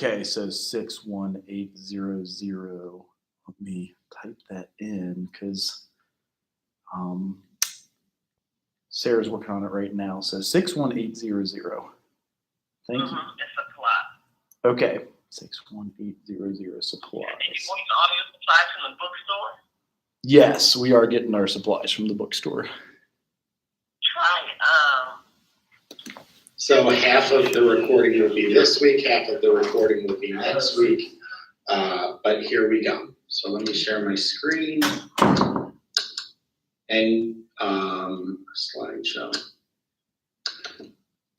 Okay, so 61800. Let me type that in because um, Sarah's working on it right now. So 61800. Thank you. It's supply. Okay, 61800 supplies. And you want all your supplies from the bookstore? Yes, we are getting our supplies from the bookstore. Try it. So half of the recording will be this week, half of the recording will be next week. But here we go. So let me share my screen and slideshow.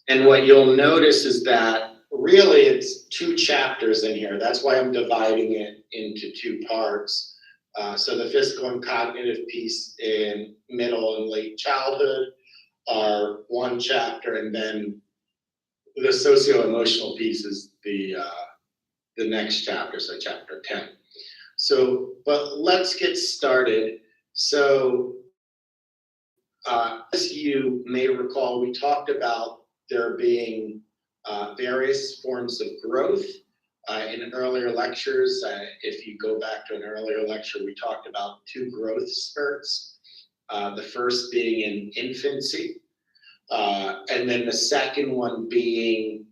And what you'll notice is that really it's 2 chapters in here. That's why I'm dividing it into 2 parts. So the physical and cognitive piece in middle and late childhood are 1 chapter, and then the socio-emotional piece is the next chapter, so chapter 10. So, but let's get started. So, as you may recall, we talked about there being various forms of growth in earlier lectures. If you go back to an earlier lecture, we talked about 2 growth spurts. The first being in infancy, and then the second one being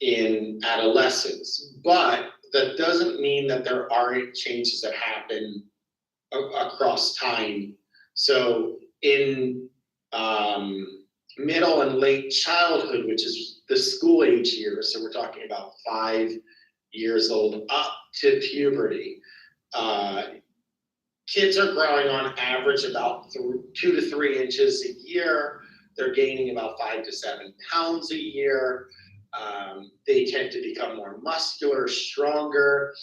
in adolescence. But that doesn't mean that there aren't changes that happen across time. So in middle and late childhood, which is the school age years, so we're talking about 5 years old up to puberty, kids are growing on average about 2 to 3 inches a year. They're gaining about 5 to 7 pounds a year. They tend to become more muscular, stronger,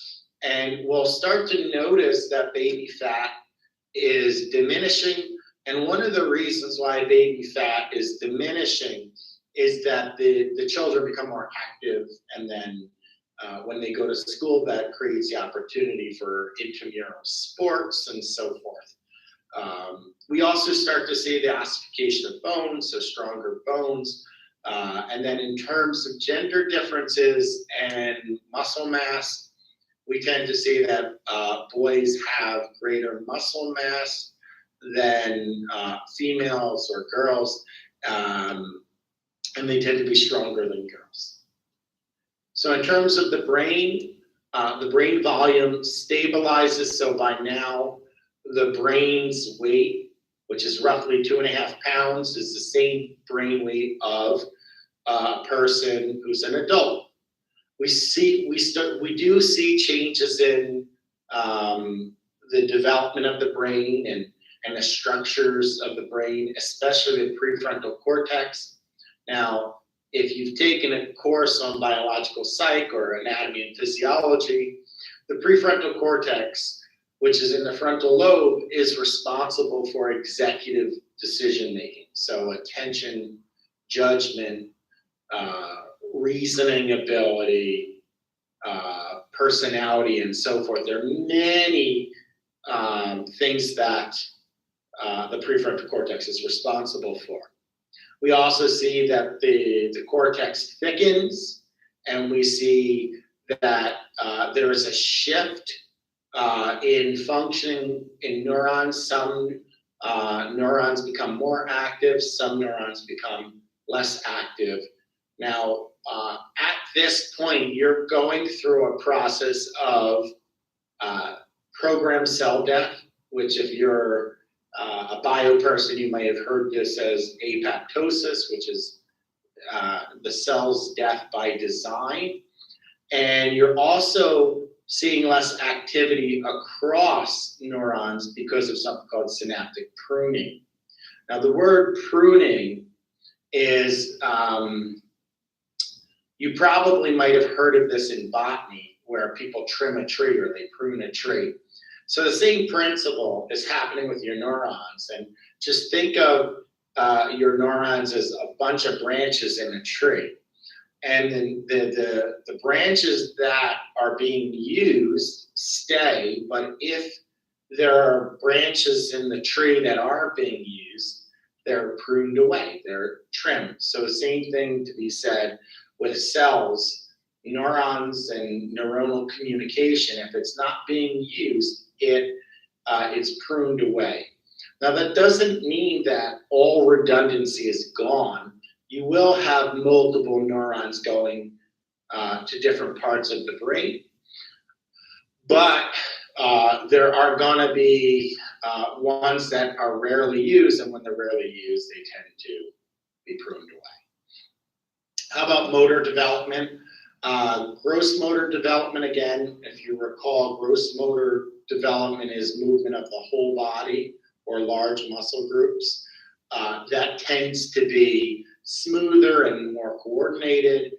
and we'll start to notice that baby fat is diminishing. And one of the reasons why baby fat is diminishing is that the children become more active, and then when they go to school, that creates the opportunity for intramural sports and so forth. We also start to see the ossification of bones, so stronger bones. And then in terms of gender differences and muscle mass, we tend to see that boys have greater muscle mass than females or girls, and they tend to be stronger than girls. So in terms of the brain volume stabilizes. So by now, the brain's weight, which is roughly 2.5 pounds, is the same brain weight of a person who's an adult. We do see changes in the development of the brain and the structures of the brain, especially the prefrontal cortex. Now, if you've taken a course on biological psych or anatomy and physiology, the prefrontal cortex, which is in the frontal lobe, is responsible for executive decision making. So attention, judgment, reasoning ability, personality, and so forth. There are many things that the prefrontal cortex is responsible for. We also see that the cortex thickens, and we see that there is a shift in functioning in neurons. Some neurons become more active, some neurons become less active. Now, at this point, you're going through a process of programmed cell death, which if you're a bio person, you may have heard this as apoptosis, which is the cell's death by design. And you're also seeing less activity across neurons because of something called synaptic pruning. Now, the word pruning is, you probably might have heard of this in botany, where people trim a tree or they prune a tree. So the same principle is happening with your neurons. And just think of your neurons as a bunch of branches in a tree. And then the branches that are being used stay, but if there are branches in the tree that aren't being used, they're pruned away, they're trimmed. So the same thing to be said with cells. neurons and neuronal communication, if it's not being used, it's pruned away. Now, that doesn't mean that all redundancy is gone. You will have multiple neurons going to different parts of the brain, but there are going to be ones that are rarely used, and when they're rarely used, they tend to be pruned away. How about motor development? Gross motor development, again, if you recall, gross motor development is movement of the whole body or large muscle groups. That tends to be smoother and more coordinated.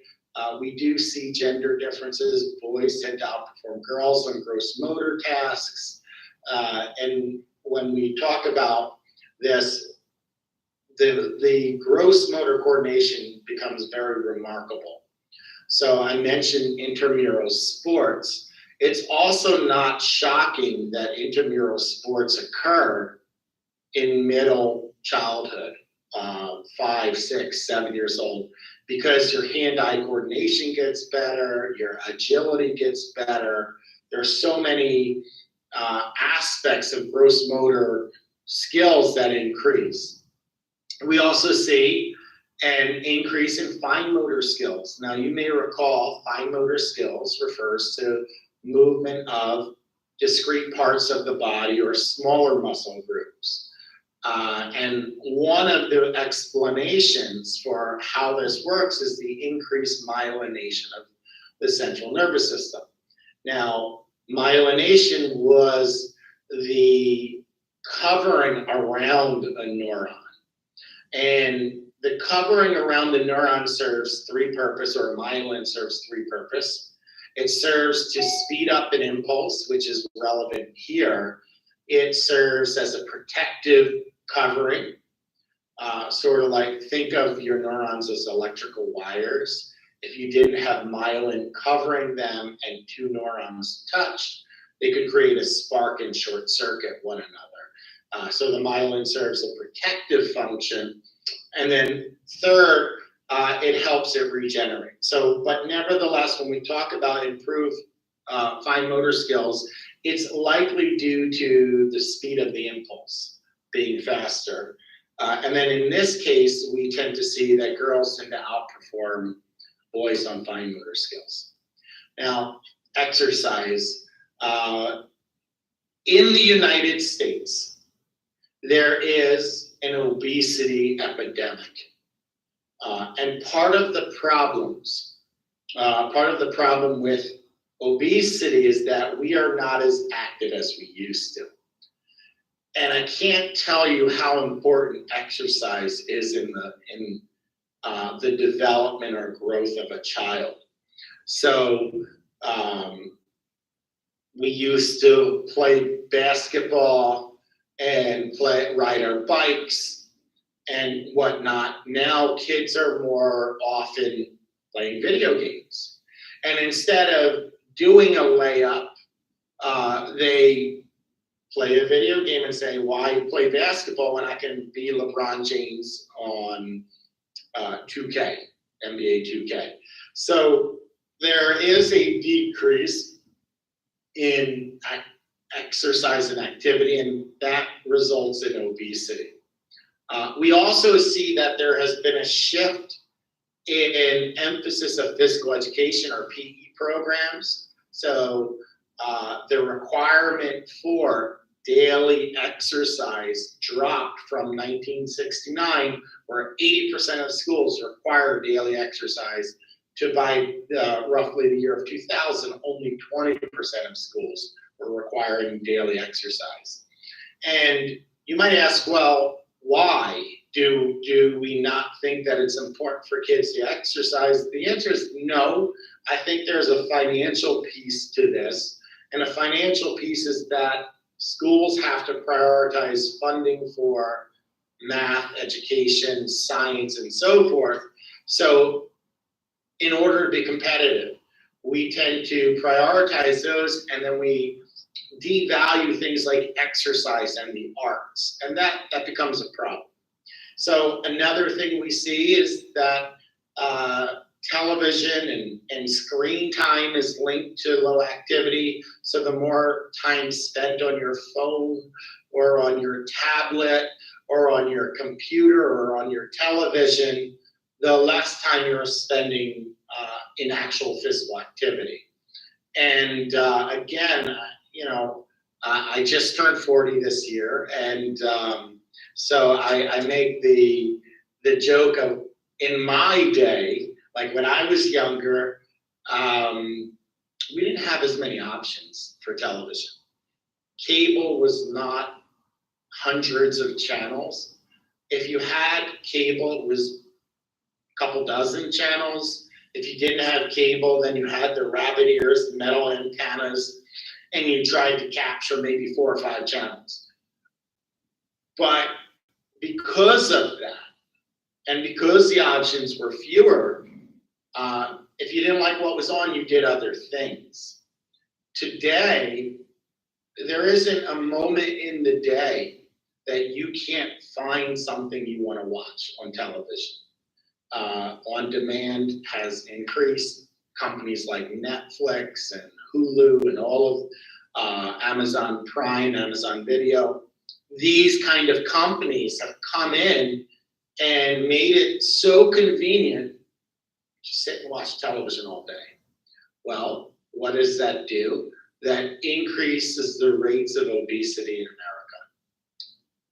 We do see gender differences. Boys tend to outperform girls on gross motor tasks. And when we talk about this, the gross motor coordination becomes very remarkable. So I mentioned intramural sports. It's also not shocking that intramural sports occur in middle childhood, 5, 6, 7 years old, because your hand-eye coordination gets better, your agility gets better. There are so many aspects of gross motor skills that increase. We also see an increase in fine motor skills. Now, you may recall fine motor skills refers to movement of discrete parts of the body or smaller muscle groups. And one of the explanations for how this works is the increased myelination of the central nervous system. Now, myelination was the covering around a neuron. And the covering around the neuron serves three purposes, or myelin serves three purposes. It serves to speed up an impulse, which is relevant here. It serves as a protective covering, sort of like think of your neurons as electrical wires. If you didn't have myelin covering them and two neurons touched, they could create a spark and short circuit one another. So the myelin serves a protective function. And then third, it helps it regenerate. So, but nevertheless, when we talk about improved fine motor skills, it's likely due to the speed of the impulse being faster. And then in this case, we tend to see that girls tend to outperform boys on fine motor skills. Now, exercise. In the United States, there is an obesity epidemic. And part of the problem with obesity is that we are not as active as we used to. And I can't tell you how important exercise is in the development or growth of a child. So we used to play basketball and ride our bikes and whatnot. Now kids are more often playing video games. And instead of doing a layup, they play a video game and say, why play basketball when I can be LeBron James on 2K, NBA 2K? So there is a decrease in exercise and activity, and that results in obesity. We also see that there has been a shift in emphasis of physical education or PE programs. So the requirement for daily exercise dropped from 1969, where 80% of schools require daily exercise, to by roughly the year of 2000, only 20% of schools were requiring daily exercise. And you might ask, well, why do we not think that it's important for kids to exercise? The answer is no. I think there's a financial piece to this. And a financial piece is that schools have to prioritize funding for math, education, science, and so forth. So in order to be competitive, we tend to prioritize those, and then we devalue things like exercise and the arts, and that becomes a problem. So another thing we see is that television and and screen time is linked to low activity. So the more time spent on your phone or on your tablet or on your computer or on your television, the less time you're spending in actual physical activity. And again, I just turned 40 this year, and so I make the joke of, in my day, like when I was younger, we didn't have as many options for television. Cable was not hundreds of channels. If you had cable, it was a couple dozen channels. If you didn't have cable, then you had the rabbit ears, the metal antennas, and you tried to capture maybe 4 or 5 channels. But because of that, and because the options were fewer, if you didn't like what was on, you did other things. Today, there isn't a moment in the day that you can't find something you want to watch on television. On demand has increased. Companies like Netflix and Hulu and all of Amazon Prime, Amazon Video, these kind of companies have come in and made it so convenient to sit and watch television all day. Well, what does that do? That increases the rates of obesity in America.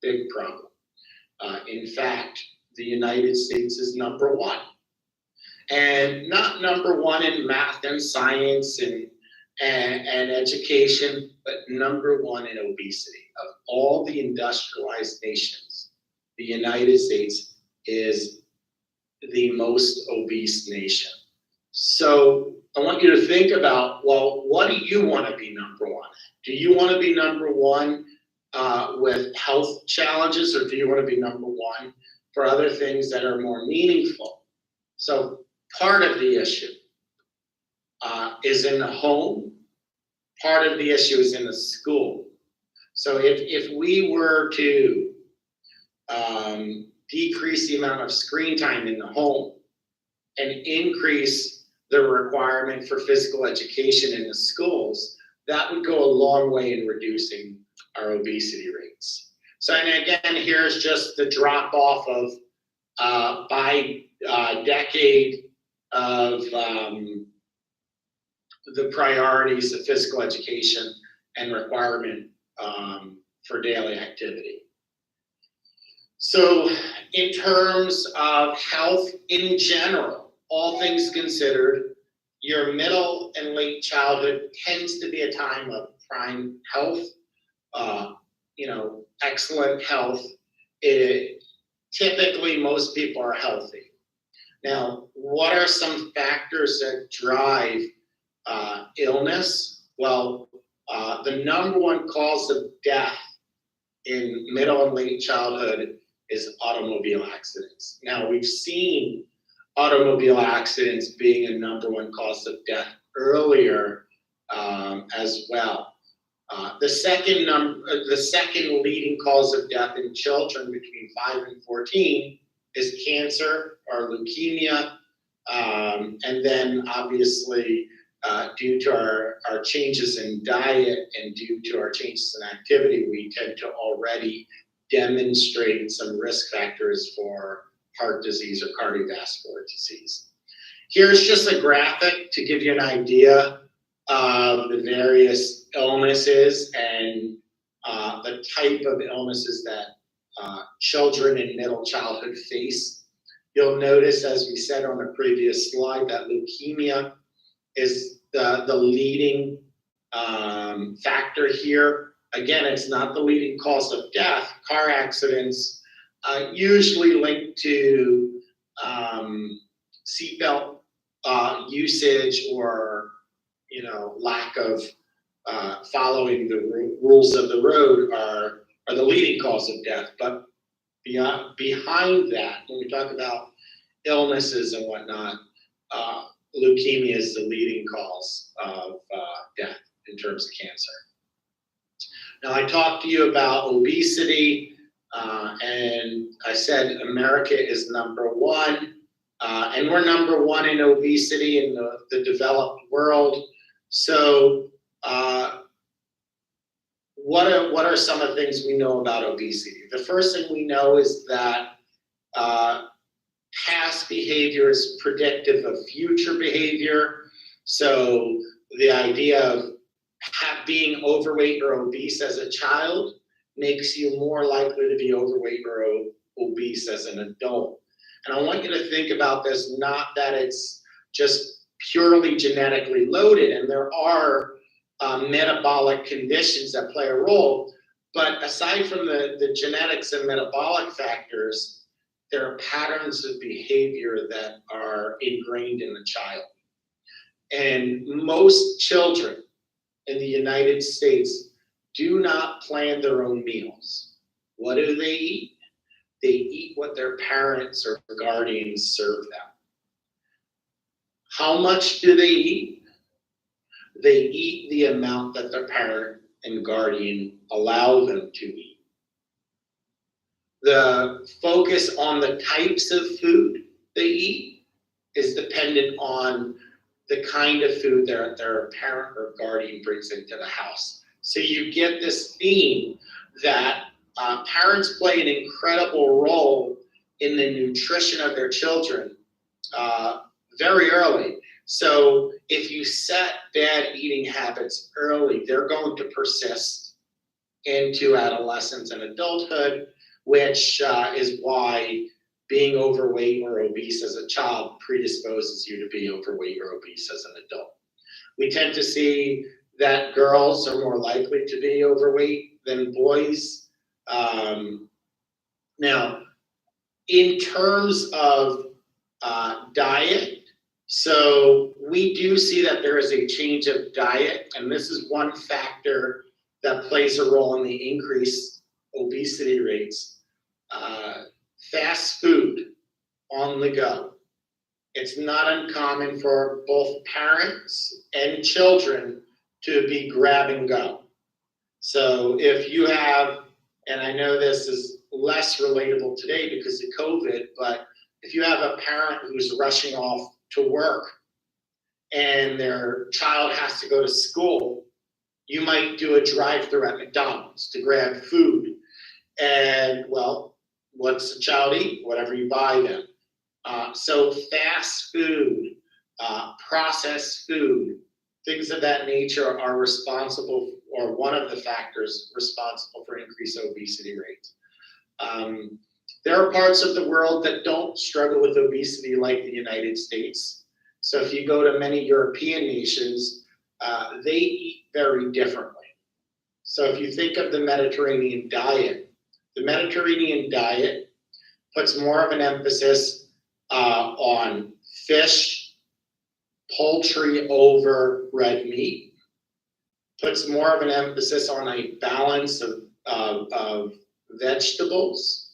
Big problem. In fact, the United States is #1. And not #1 in math and science and education, but #1 in obesity. Of all the industrialized nations, the United States is the most obese nation. So I want you to think about, well, what do you want to be #1? Do you want to be #1 with health challenges, or do you want to be #1 for other things that are more meaningful? So part of the issue is in the home. Part of the issue is in the school. So if we were to decrease the amount of screen time in the home and increase the requirement for physical education in the schools, that would go a long way in reducing our obesity rates. So, and again, here's just the drop off of by decade of the priorities of physical education and requirement for daily activity. So in terms of health in general, all things considered, your middle and late childhood tends to be a time of prime health, excellent health. Typically, most people are healthy. Now, what are some factors that drive illness? Well, the #1 cause of death in middle and late childhood is automobile accidents. Now, we've seen automobile accidents being a #1 cause of death earlier as well. The second leading cause of death in children between 5 and 14 is cancer or leukemia. And then obviously, due to our changes in diet and due to our changes in activity, we tend to already demonstrate some risk factors for heart disease or cardiovascular disease. Here's just a graphic to give you an idea of the various illnesses and the type of illnesses that children in middle childhood face. You'll notice, as we said on a previous slide, that leukemia is the leading factor here. Again, it's not the leading cause of death. Car accidents usually linked to seatbelt usage or lack of following the rules of the road are the leading cause of death. But behind that, when we talk about illnesses and whatnot, leukemia is the leading cause of death in terms of cancer. Now, I talked to you about obesity, and I said America is #1. And we're number one in obesity in the developed world. So what are some of the things we know about obesity? The first thing we know is that past behavior is predictive of future behavior. So the idea of being overweight or obese as a child makes you more likely to be overweight or obese as an adult. And I want you to think about this, not that it's just purely genetically loaded, and there are metabolic conditions that play a role, but aside from the genetics and metabolic factors, there are patterns of behavior that are ingrained in the child. And most children in the United States do not plan their own meals. What do they eat? They eat what their parents or guardians serve them. How much do they eat? They eat the amount that their parent and guardian allow them to eat. The focus on the types of food they eat is dependent on the kind of food their parent or guardian brings into the house. So you get this theme that parents play an incredible role in the nutrition of their children very early. So if you set bad eating habits early, they're going to persist into adolescence and adulthood, which is why being overweight or obese as a child predisposes you to be overweight or obese as an adult. We tend to see that girls are more likely to be overweight than boys. Now, in terms of diet, so we do see that there is a change of diet, and this is one factor that plays a role in the increased obesity rates. Fast food on the go. It's not uncommon for both parents and children to be grab and go. So if you have, and I know this is less relatable today because of COVID, but if you have a parent who's rushing off to work and their child has to go to school, you might do a drive-through at McDonald's to grab food. And well, what's the child eat? Whatever you buy them. So fast food, processed food, things of that nature are responsible, or one of the factors responsible for increased obesity rates. There are parts of the world that don't struggle with obesity like the United States. So if you go to many European nations, they eat very differently. So if you think of the Mediterranean diet puts more of an emphasis on fish, poultry over red meat, puts more of an emphasis on a balance of vegetables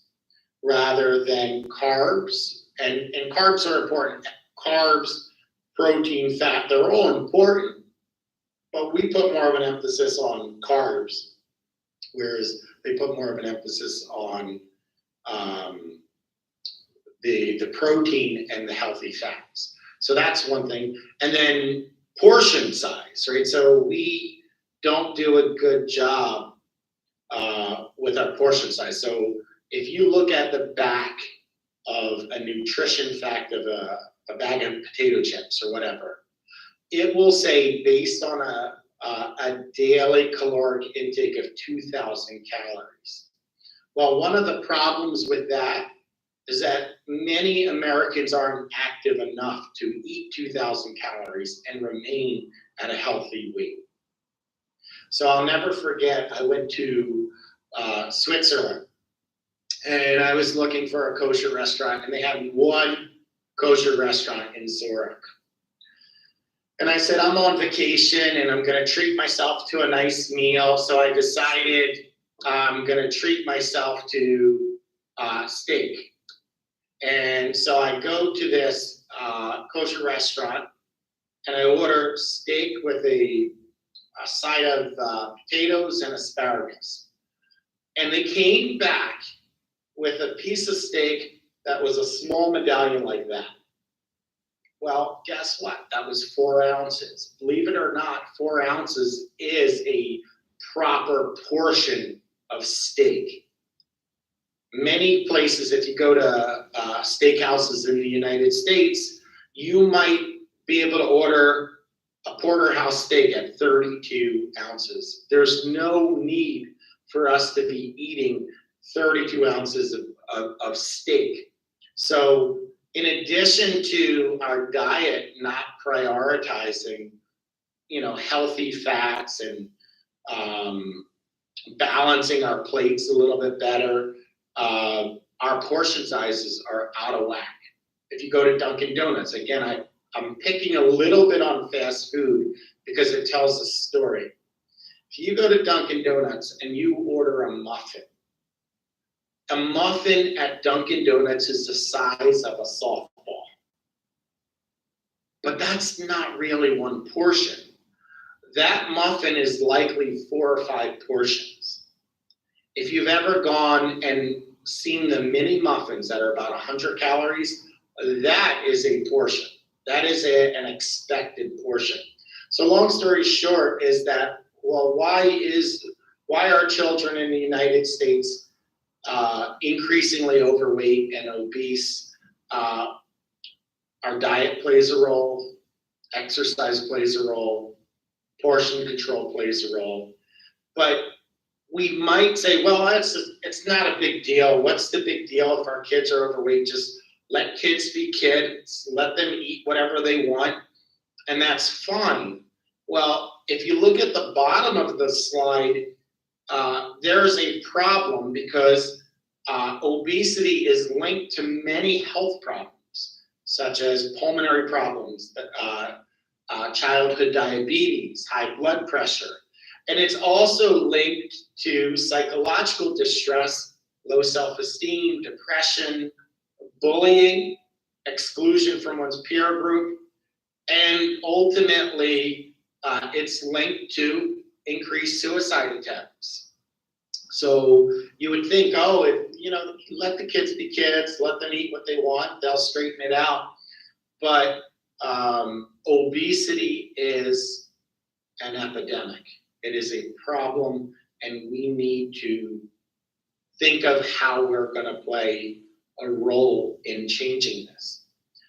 rather than carbs. And carbs are important. Carbs, protein, fat, they're all important, but we put more of an emphasis on carbs, whereas they put more of an emphasis on the protein and the healthy fats. So that's one thing. And then portion size, right? So we don't do a good job with our portion size. So if you look at the back of a nutrition fact of a bag of potato chips or whatever, it will say based on a daily caloric intake of 2,000 calories. Well, one of the problems with that is that many Americans aren't active enough to eat 2,000 calories and remain at a healthy weight. So I'll never forget, I went to Switzerland and I was looking for a kosher restaurant, and they had one kosher restaurant in Zurich. And I said, I'm on vacation and I'm going to treat myself to a nice meal. So I decided I'm going to treat myself to steak. And so I go to this kosher restaurant and I order steak with a side of potatoes and asparagus. And they came back with a piece of steak that was a small medallion like that. Well, guess what? That was 4 ounces. Believe it or not, 4 ounces is a proper portion of steak. Many places, if you go to steakhouses in the United States, you might be able to order a porterhouse steak at 32 ounces. There's no need for us to be eating 32 ounces of steak. So in addition to our diet not prioritizing, healthy fats and balancing our plates a little bit better, our portion sizes are out of whack. If you go to Dunkin' Donuts, again, I'm picking a little bit on fast food because it tells a story. If you go to Dunkin' Donuts and you order a muffin at Dunkin' Donuts is the size of a softball. But that's not really one portion. That muffin is likely 4 or 5 portions. If you've ever gone and seen the mini muffins that are about 100 calories, that is a portion. That is an expected portion. So long story short is that, well, why are children in the United States increasingly overweight and obese? Our diet plays a role, exercise plays a role, portion control plays a role. But we might say, well, it's not a big deal. What's the big deal if our kids are overweight? Just let kids be kids, let them eat whatever they want, and that's fine. Well, if you look at the bottom of the slide, there's a problem because obesity is linked to many health problems, such as pulmonary problems, childhood diabetes, high blood pressure. And it's also linked to psychological distress, low self-esteem, depression, bullying, exclusion from one's peer group, and ultimately it's linked to increased suicide attempts. So you would think, let the kids be kids, let them eat what they want, they'll straighten it out. But obesity is an epidemic. It is a problem, and we need to think of how we're going to play a role in changing this.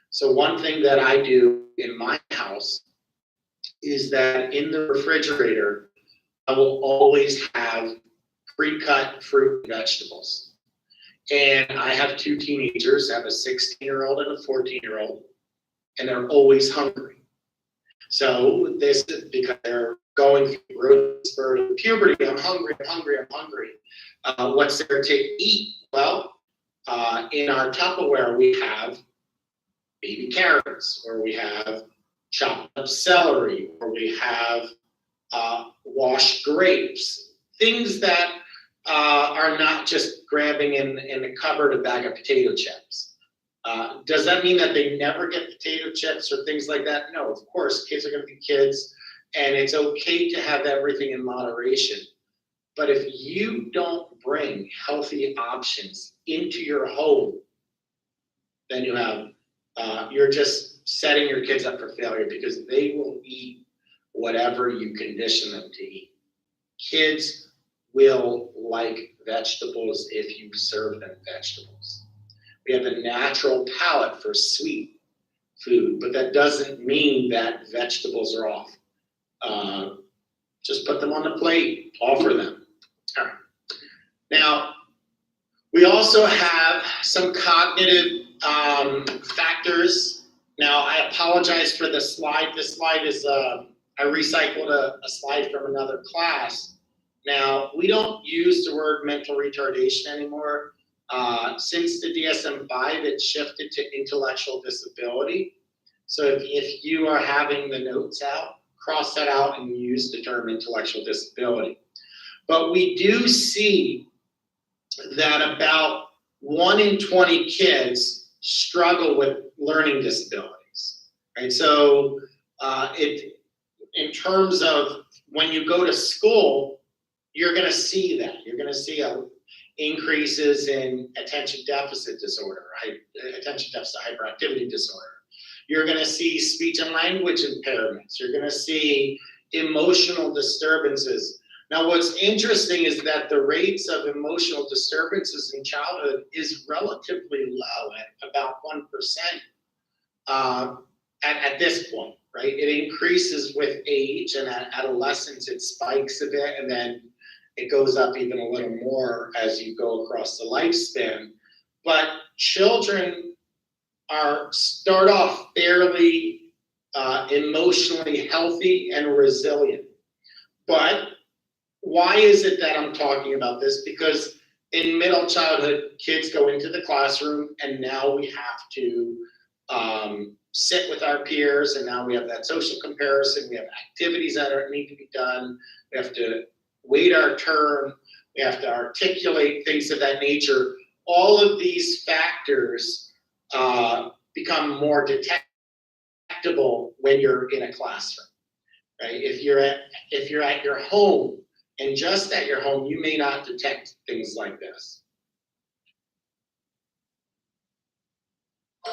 So one thing that I do in my house is that in the refrigerator, I will always have pre-cut fruit and vegetables. And I have 2 teenagers. I have a 16-year-old and a 14-year-old, and they're always hungry. So this is because they're going through growth spurt of puberty. I'm hungry. What's there to eat? Well, in our Tupperware, we have baby carrots, or we have chopped up celery, or we have washed grapes, things that are not just grabbing in the cupboard a bag of potato chips. Does that mean that they never get potato chips or things like that? No, of course, kids are going to be kids, and it's okay to have everything in moderation. But if you don't bring healthy options into your home, then you're just setting your kids up for failure, because they will eat whatever you condition them to eat. Kids will like vegetables if you serve them vegetables. We have a natural palate for sweet food, but that doesn't mean that vegetables are off. Just put them on the plate, offer them. All right. Now, we also have some cognitive factors. Now, I apologize for the slide. This slide is, I recycled a slide from another class. Now, we don't use the word mental retardation anymore. Since the DSM-5, it shifted to intellectual disability. So if you are having the notes out, cross that out and use the term intellectual disability. But we do see that about 1 in 20 kids struggle with learning disabilities, right? So in terms of when you go to school, you're going to see that. You're going to see increases in attention deficit disorder, attention deficit hyperactivity disorder. You're going to see speech and language impairments. You're going to see emotional disturbances. Now, what's interesting is that the rates of emotional disturbances in childhood is relatively low at about 1% at this point, right? It increases with age, and at adolescence it spikes a bit, and then it goes up even a little more as you go across the lifespan. But children start off fairly emotionally healthy and resilient. But why is it that I'm talking about this? Because in middle childhood, kids go into the classroom, and now we have to sit with our peers, and now we have that social comparison. We have activities that need to be done. We have to wait our turn. We have to articulate things of that nature. All of these factors become more detectable when you're in a classroom, right? If you're at your home, and just at your home, you may not detect things like this.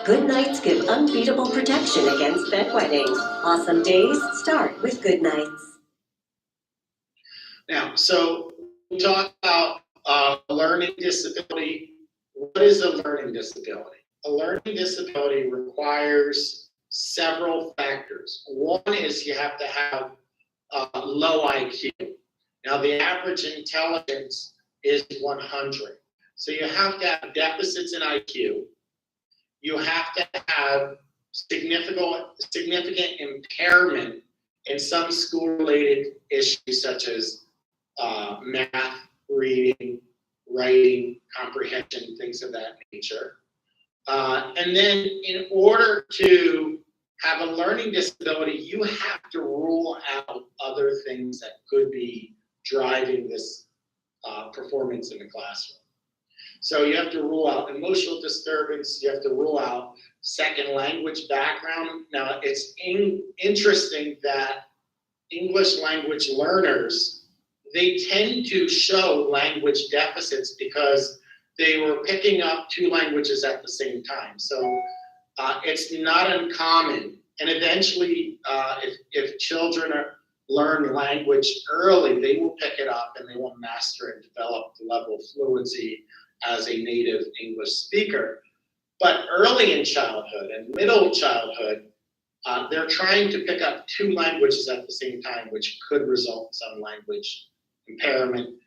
Good nights give unbeatable protection against bedwetting. Awesome days start with good nights. Now, so we talk about learning disability. What is a learning disability? A learning disability requires several factors. One is you have to have low IQ. Now, the average intelligence is 100. So you have to have deficits in IQ. You have to have significant impairment in some school-related issues such as math, reading, writing, comprehension, things of that nature. And then in order to have a learning disability, you have to rule out other things that could be driving this performance in the classroom. So you have to rule out emotional disturbance. You have to rule out second language background. Now, it's interesting that English language learners, they tend to show language deficits because they were picking up two languages at the same time. So it's not uncommon. And eventually, if children learn language early, they will pick it up and they will master and develop the level of fluency as a native English speaker. But early in childhood and middle childhood, they're trying to pick up two languages at the same time, which could result in some language impairment.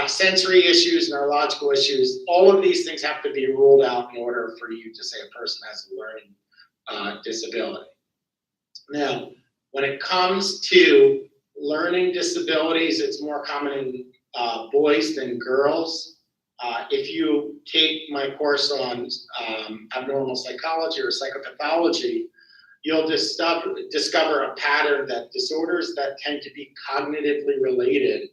Sensory issues, neurological issues, all of these things have to be ruled out in order for you to say a person has a learning disability. Now, when it comes to learning disabilities, it's more common in boys than girls. If you take my course on abnormal psychology or psychopathology, you'll discover a pattern that disorders that tend to be cognitively related,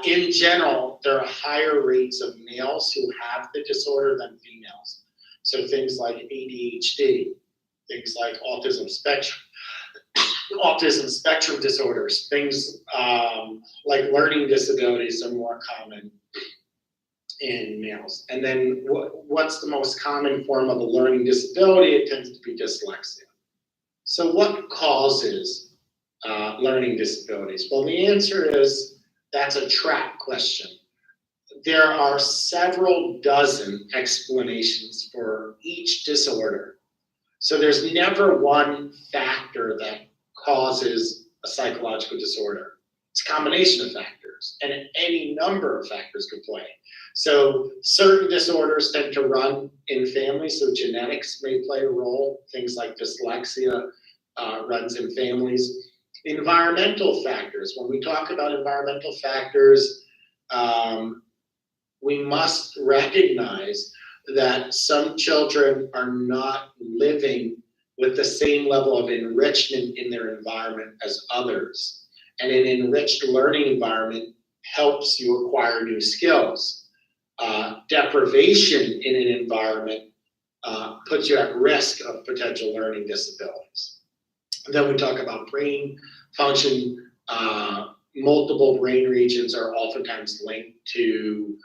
in general, there are higher rates of males who have the disorder than females. So things like ADHD, things like autism spectrum disorders, things like learning disabilities are more common in males. And then what's the most common form of a learning disability? It tends to be dyslexia. So what causes learning disabilities? Well, the answer is that's a trap question. There are several dozen explanations for each disorder. So there's never one factor that causes a psychological disorder. It's a combination of factors, and any number of factors could play. So certain disorders tend to run in families, so genetics may play a role. Things like dyslexia runs in families. Environmental factors. When we talk about environmental factors, we must recognize that some children are not living with the same level of enrichment in their environment as others. And an enriched learning environment helps you acquire new skills. Deprivation in an environment puts you at risk of potential learning disabilities. And then we talk about brain function. Multiple brain regions are oftentimes linked to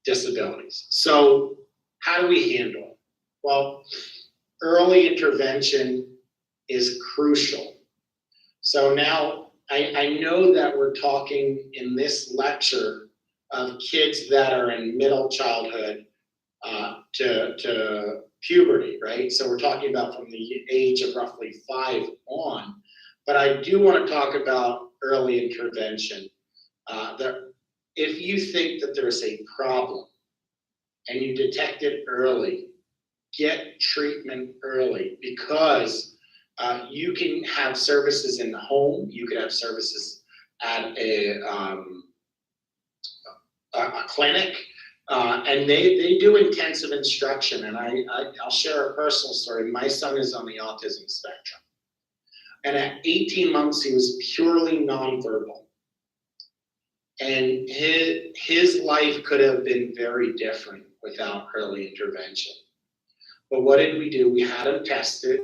disabilities. So how do we handle it? Well, early intervention is crucial. So now I know that we're talking in this lecture of kids that are in middle childhood to puberty, right? So we're talking about from the age of roughly 5 on. But I do want to talk about early intervention. If you think that there's a problem and you detect it early, get treatment early, because you can have services in the home, you could have services at a clinic, and they do intensive instruction. And I'll share a personal story. My son is on the autism spectrum, and at 18 months he was purely nonverbal, and his life could have been very different without early intervention. But what did we do? We had him tested,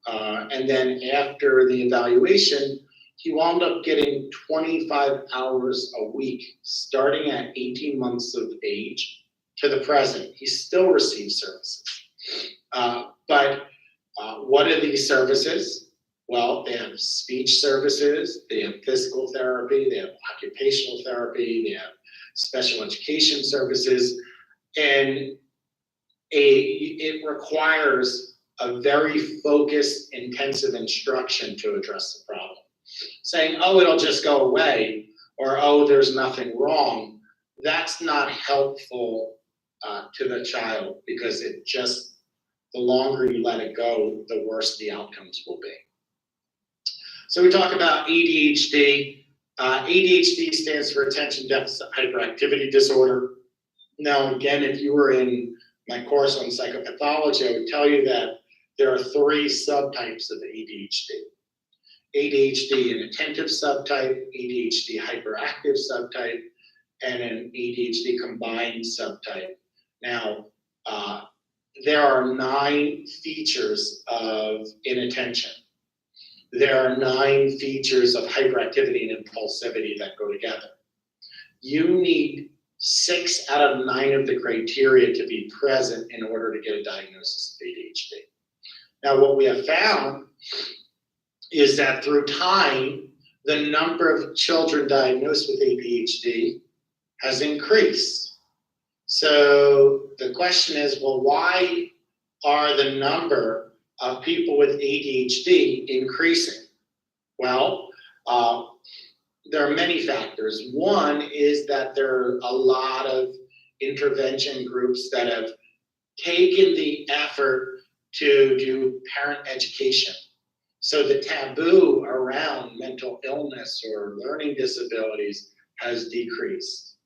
and then after the evaluation, he wound up getting 25 hours a week, starting at 18 months of age to the present. He still receives services. But what are these services? Well, they have speech services, they have physical therapy, they have occupational therapy, they have special education services, and it requires a very focused, intensive instruction to address the problem. Saying, oh, it'll just go away, or oh, there's nothing wrong, that's not helpful to the child, because it just, the longer you let it go, the worse the outcomes will be. So we talk about ADHD. ADHD stands for Attention Deficit Hyperactivity Disorder. Now, again, if you were in my course on psychopathology, I would tell you that there are 3 subtypes of ADHD. ADHD an attentive subtype, ADHD hyperactive subtype, and an ADHD combined subtype. Now, there are 9 features of inattention. There are 9 features of hyperactivity and impulsivity that go together. You need 6 out of 9 of the criteria to be present in order to get a diagnosis of ADHD. Now, what we have found is that through time, the number of children diagnosed with ADHD has increased. So the question is, well, why are the number of people with ADHD increasing? Well, there are many factors. One is that there are a lot of intervention groups that have taken the effort to do parent education. So the taboo around mental illness or learning disabilities has decreased.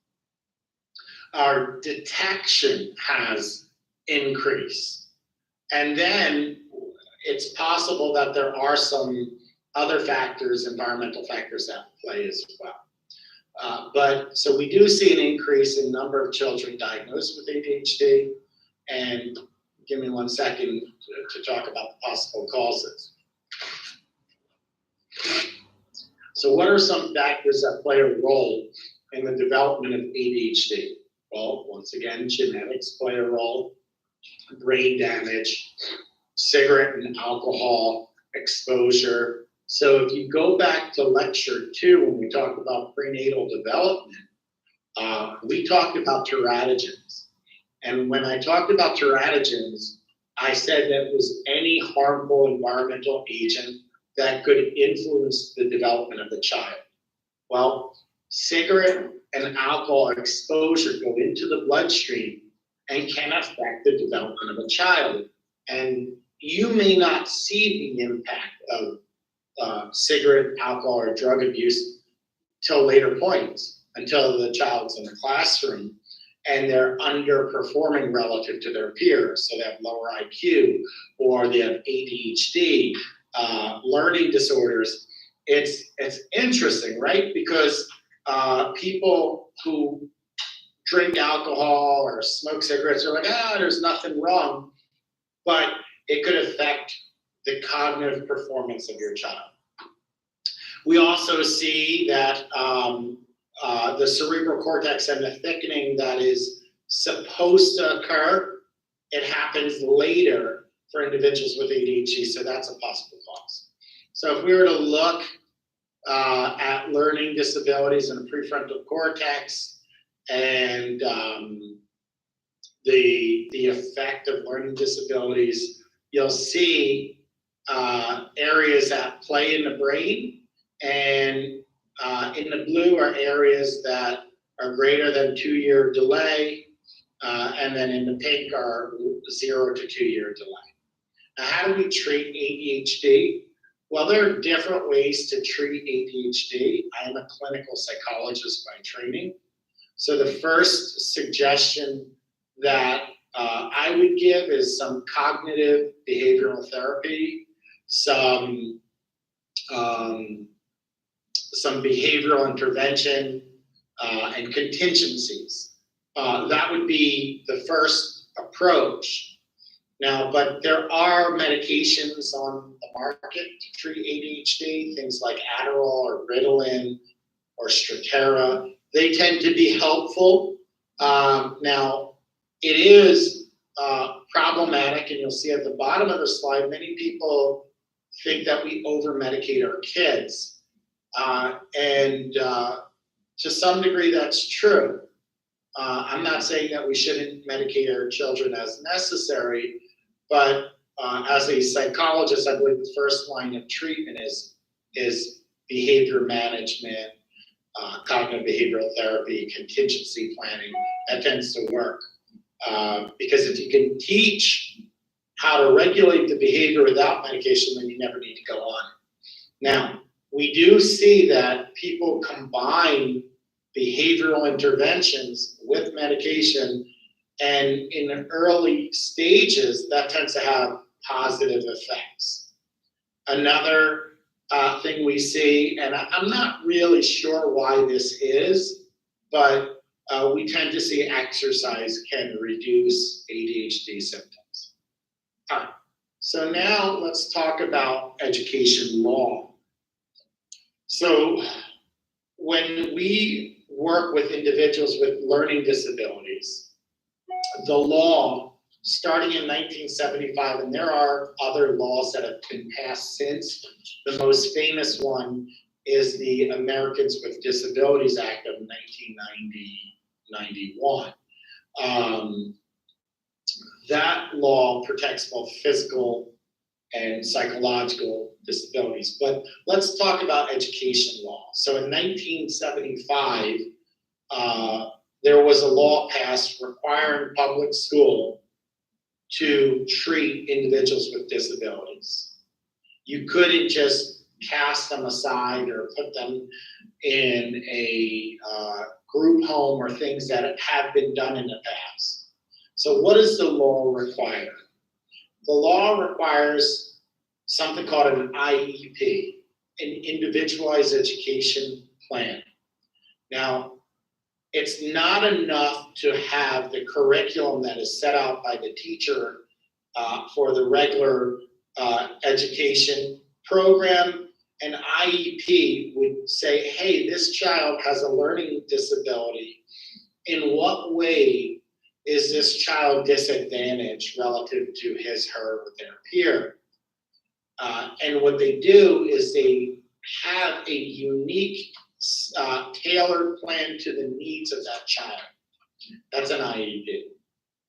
Our detection has increased. And then it's possible that there are some other factors, environmental factors at play as well. But so we do see an increase in number of children diagnosed with ADHD. And give me 1 second to talk about the possible causes. So what are some factors that play a role in the development of ADHD? Well, once again, genetics play a role, brain damage, cigarette and alcohol exposure. So if you go back to lecture 2, when we talked about prenatal development, we talked about teratogens. And when I talked about teratogens, I said that it was any harmful environmental agent that could influence the development of the child. Well, cigarette and alcohol exposure go into the bloodstream and can affect the development of a child. And you may not see the impact of cigarette, alcohol, or drug abuse till later points, until the child's in the classroom and they're underperforming relative to their peers. So they have lower IQ, or they have ADHD, learning disorders. It's interesting, right? Because people who drink alcohol or smoke cigarettes are like, there's nothing wrong, but it could affect the cognitive performance of your child. We also see that the cerebral cortex and the thickening that is supposed to occur, it happens later for individuals with ADHD, so that's a possible cause. So if we were to look at learning disabilities in the prefrontal cortex and the effect of learning disabilities, you'll see areas that play in the brain, and in the blue are areas that are greater than 2-year delay, and then in the pink are 0 to 2-year delay. Now, how do we treat ADHD? Well, there are different ways to treat ADHD. I am a clinical psychologist by training. So the first suggestion that I would give is some cognitive behavioral therapy, some behavioral intervention, and contingencies. That would be the first approach. Now, but there are medications on the market to treat ADHD, things like Adderall or Ritalin or Strattera. They tend to be helpful. Now, it is problematic, and you'll see at the bottom of the slide, many people think that we over-medicate our kids. And to some degree, that's true. I'm not saying that we shouldn't medicate our children as necessary, but as a psychologist, I believe the first line of treatment is behavior management, cognitive behavioral therapy, contingency planning. That tends to work. Because if you can teach how to regulate the behavior without medication, then you never need to go on. Now, we do see that people combine behavioral interventions with medication, and in the early stages, that tends to have positive effects. Another thing we see, and I'm not really sure why this is, but we tend to see exercise can reduce ADHD symptoms. All right, so now let's talk about education law. So when we work with individuals with learning disabilities, the law, starting in 1975, and there are other laws that have been passed since, the most famous one is the Americans with Disabilities Act of 1991. That law protects both physical and psychological disabilities. But let's talk about education law. So in 1975, there was a law passed requiring public school to treat individuals with disabilities. You couldn't just cast them aside or put them in a group home or things that have been done in the past. So what does the law require? The law requires something called an IEP, an individualized education plan. Now, it's not enough to have the curriculum that is set out by the teacher for the regular education program. An IEP would say, hey, this child has a learning disability. In what way is this child disadvantaged relative to his, her, or their peer? And what they do is they have a unique tailored plan to the needs of that child. That's an IEP.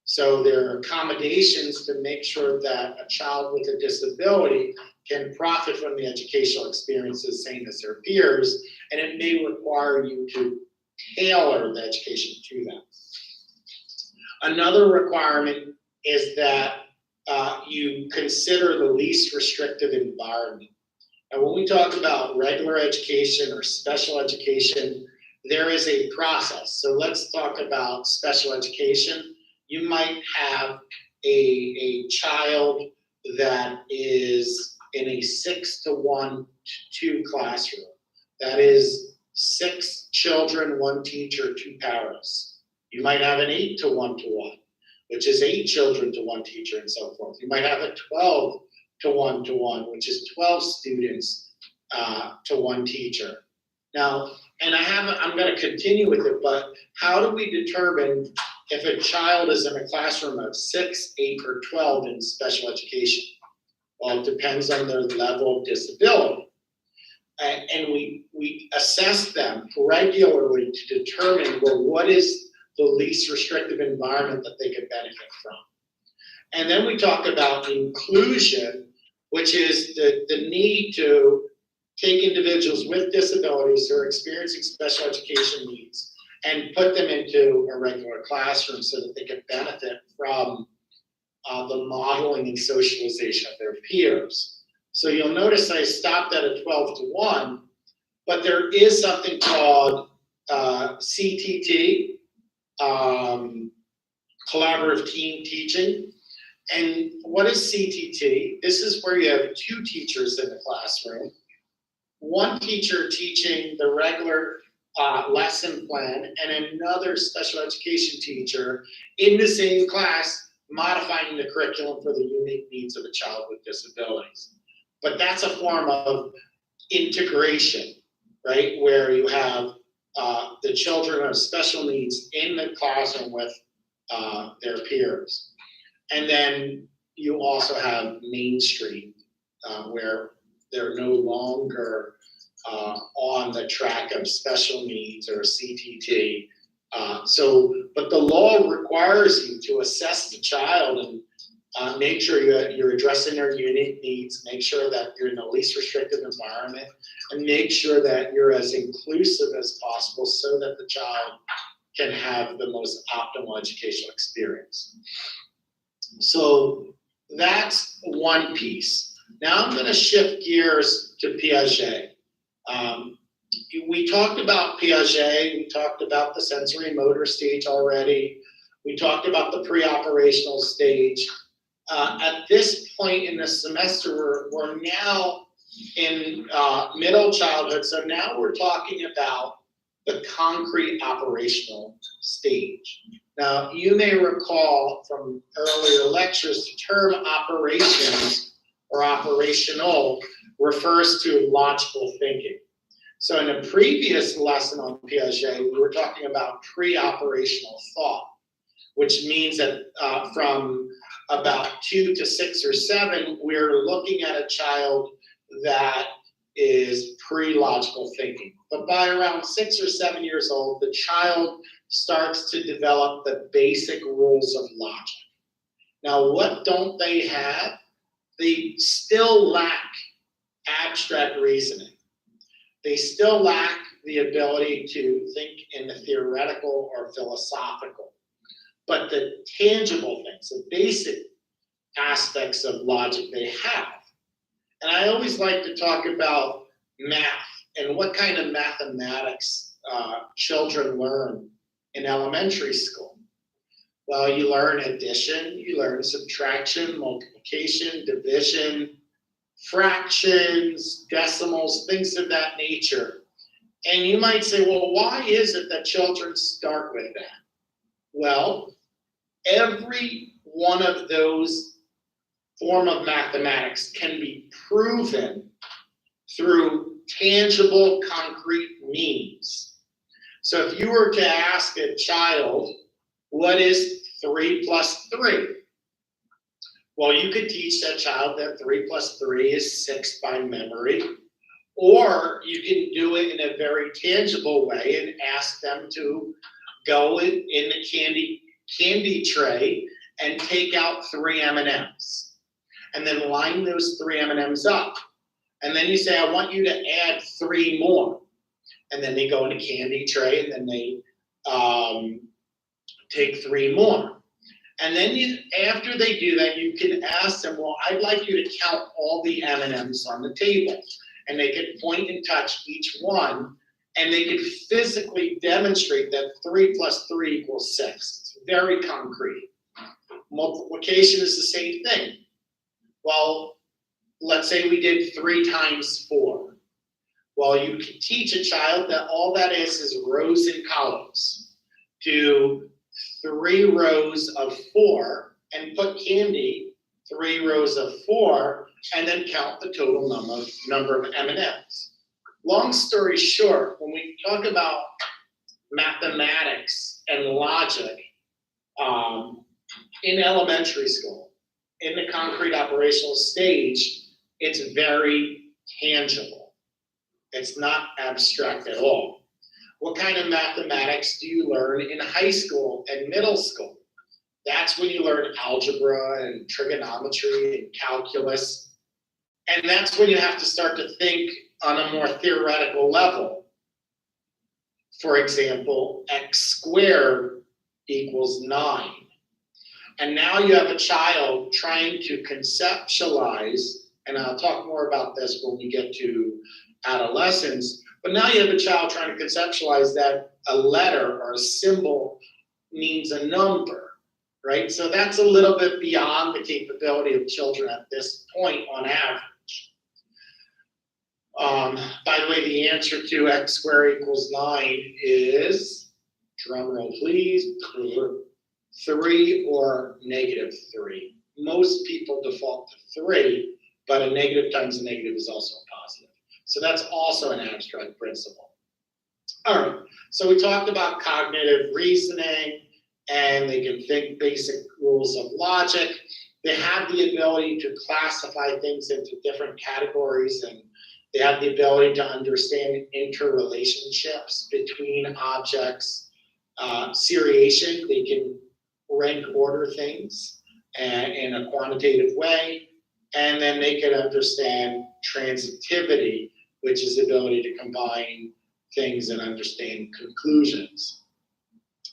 So there are accommodations to make sure that a child with a disability can profit from the educational experiences same as their peers, and it may require you to tailor the education to them. Another requirement is that you consider the least restrictive environment. And when we talk about regular education or special education, there is a process. So let's talk about special education. You might have a child that is in a 6-to-1 to 2 classroom. That is 6 children, 1 teacher, 2 paras. You might have an 8-to-1 to 1, which is 8 children to 1 teacher and so forth. You might have a 12-to-1 to 1, which is 12 students to 1 teacher. Now, and I'm going to continue with it, but how do we determine if a child is in a classroom of 6, 8, or 12 in special education? Well, it depends on their level of disability. And we assess them regularly to determine, well, what is the least restrictive environment that they could benefit from. And then we talk about inclusion, which is the need to take individuals with disabilities who are experiencing special education needs and put them into a regular classroom so that they can benefit from the modeling and socialization of their peers. So you'll notice I stopped at a 12-to-1, but there is something called CTT, collaborative team teaching. And what is CTT? This is where you have 2 teachers in the classroom. One teacher teaching the regular lesson plan and another special education teacher in the same class modifying the curriculum for the unique needs of a child with disabilities. But that's a form of integration, right? Where you have the children of special needs in the classroom with their peers. And then you also have mainstream, where they're no longer on the track of special needs or CTT. But the law requires you to assess the child and make sure you're addressing their unique needs, make sure that you're in the least restrictive environment, and make sure that you're as inclusive as possible so that the child can have the most optimal educational experience. So that's one piece. Now I'm going to shift gears to Piaget. We talked about Piaget, we talked about the sensory motor stage already, we talked about the pre-operational stage. At this point in the semester, we're now in middle childhood, so now we're talking about the concrete operational stage. Now, you may recall from earlier lectures, the term operations or operational refers to logical thinking. So in a previous lesson on Piaget, we were talking about pre-operational thought, which means that from about 2 to 6 or 7, we're looking at a child that is pre-logical thinking. But by around 6 or 7 years old, the child starts to develop the basic rules of logic. Now, what don't they have? They still lack abstract reasoning. They still lack the ability to think in the theoretical or philosophical. But the tangible things, the basic aspects of logic they have. And I always like to talk about math and what kind of mathematics children learn in elementary school. Well, you learn addition, you learn subtraction, multiplication, division, fractions, decimals, things of that nature. And you might say, well, why is it that children start with that? Well, every one of those form of mathematics can be proven through tangible, concrete means. So if you were to ask a child, what is 3 plus 3? Well, you could teach that child that 3 plus 3 is 6 by memory, or you can do it in a very tangible way and ask them to go in the candy tray and take out 3 M&Ms, and then line those 3 M&Ms up. And then you say, I want you to add 3 more. And then they go in a candy tray, and then they take 3 more. And then after they do that, you can ask them, well, I'd like you to count all the M&Ms on the table. And they could point and touch each one, and they could physically demonstrate that 3 plus 3 equals 6. It's very concrete. Multiplication is the same thing. Well, let's say we did 3 times 4. Well, you can teach a child that all that is rows and columns. Do 3 rows of 4 and put candy 3 rows of 4, and then count the total number of M&Ms. Long story short, when we talk about mathematics and logic, In elementary school, in the concrete operational stage, it's very tangible. It's not abstract at all. What kind of mathematics do you learn in high school and middle school? That's when you learn algebra and trigonometry and calculus. And that's when you have to start to think on a more theoretical level. For example, x squared equals 9. And now you have a child trying to conceptualize, and I'll talk more about this when we get to adolescence, but now you have a child trying to conceptualize that a letter or a symbol means a number, right? So that's a little bit beyond the capability of children at this point on average. By the way, the answer to x squared equals 9 is, drum roll please, 3 or -3. Most people default to 3, but a negative times a negative is also a positive. So that's also an abstract principle. All right, so we talked about cognitive reasoning, and they can think basic rules of logic. They have the ability to classify things into different categories, and they have the ability to understand interrelationships between objects. Seriation, they can rank order things in a quantitative way, and then they can understand transitivity, which is the ability to combine things and understand conclusions.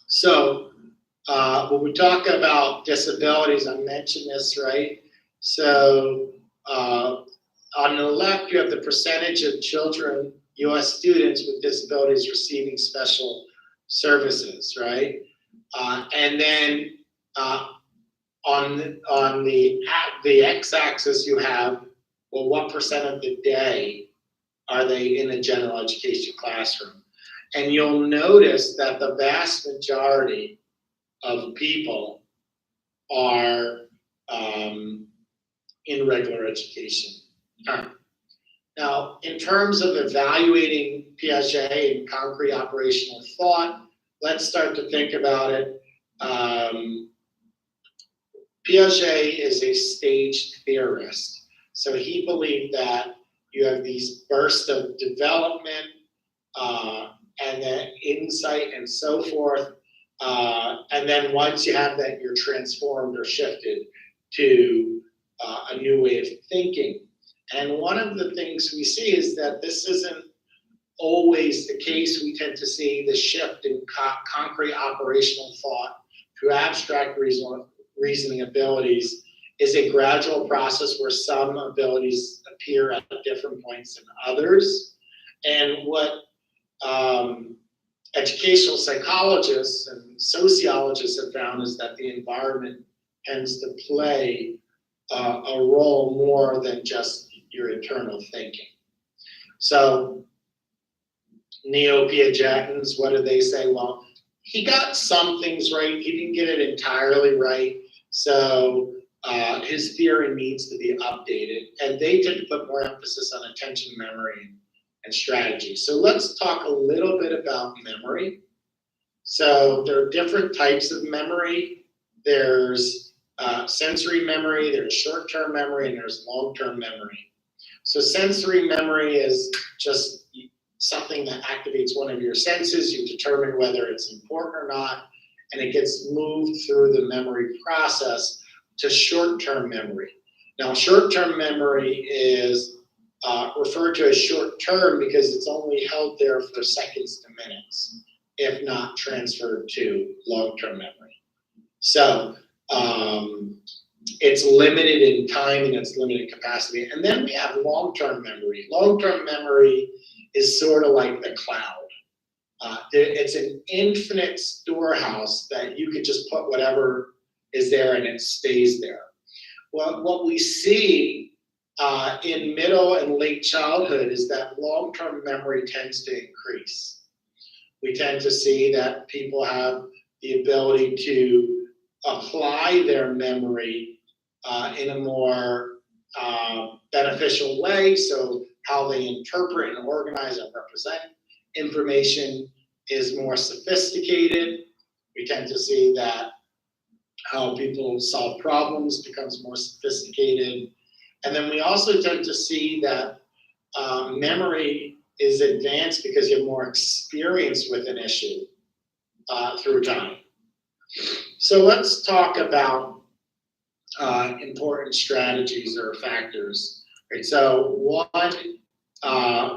So when we talk about disabilities, I mentioned this, right? So on the left, you have the percentage of children, US students with disabilities receiving special services, right? And then on the x-axis, you have, well, what percent of the day are they in a general education classroom? And you'll notice that the vast majority of people are in regular education. Now, in terms of evaluating Piaget and concrete operational thought, let's start to think about it. Piaget is a staged theorist. So he believed that you have these bursts of development and then insight and so forth. And then once you have that, you're transformed or shifted to a new way of thinking. And one of the things we see is that this isn't always the case. We tend to see the shift in concrete operational thought to abstract reasoning abilities is a gradual process where some abilities appear at different points than others. And what educational psychologists and sociologists have found is that the environment tends to play a role more than just your internal thinking. So neo-Piagetians, what do they say? Well, he got some things right, he didn't get it entirely right, so his theory needs to be updated, and they tend to put more emphasis on attention, memory, and strategy. So let's talk a little bit about memory. So there are different types of memory. There's sensory memory, there's short-term memory, and there's long-term memory. So sensory memory is just something that activates one of your senses. You determine whether it's important or not, and it gets moved through the memory process to short-term memory. Now, short-term memory is referred to as short-term because it's only held there for seconds to minutes, if not transferred to long-term memory. So it's limited in time and it's limited in capacity. And then we have long-term memory. Long-term memory is sort of like the cloud. It's an infinite storehouse that you could just put whatever is there and it stays there. Well, what we see in middle and late childhood is that long-term memory tends to increase. We tend to see that people have the ability to apply their memory in a more beneficial way. So how they interpret and organize and represent information is more sophisticated. We tend to see that how people solve problems becomes more sophisticated. And then we also tend to see that memory is advanced because you have more experience with an issue through time. So let's talk about important strategies or factors. Right? So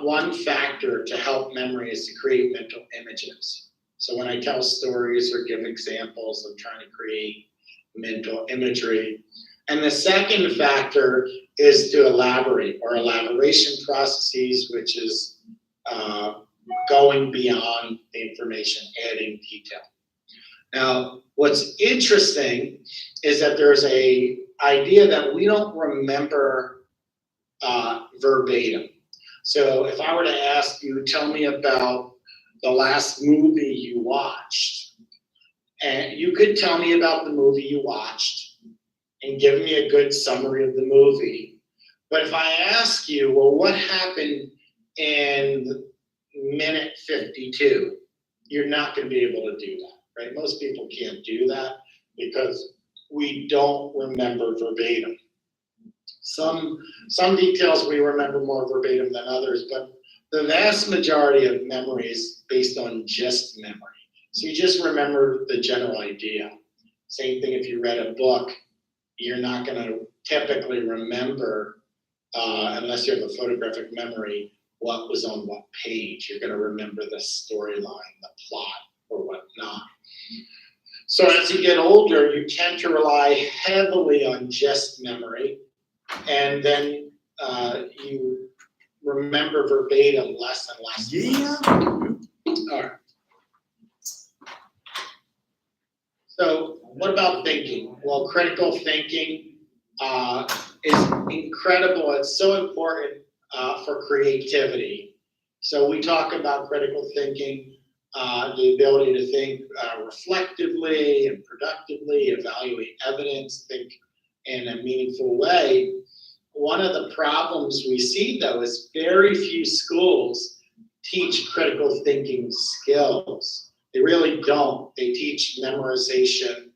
one factor to help memory is to create mental images. So when I tell stories or give examples, I'm trying to create mental imagery. And the second factor is to elaborate, or elaboration processes, which is going beyond the information, adding detail. Now, what's interesting is that there's a idea that we don't remember verbatim. So if I were to ask you, tell me about the last movie you watched, and you could tell me about the movie you watched and give me a good summary of the movie. But if I ask you, well, what happened in minute 52, you're not going to be able to do that, right? Most people can't do that because we don't remember verbatim. Some details we remember more verbatim than others, but the vast majority of memory is based on just memory. So you just remember the general idea. Same thing if you read a book, you're not going to typically remember, unless you have a photographic memory, what was on what page. You're going to remember the storyline, the plot, or whatnot. So as you get older, you tend to rely heavily on just memory, and then you remember verbatim less and less. Yeah. All right. So what about thinking? Well, critical thinking is incredible. It's so important for creativity. So we talk about critical thinking, the ability to think reflectively and productively, evaluate evidence, think in a meaningful way. One of the problems we see, though, is very few schools teach critical thinking skills. They really don't. They teach memorization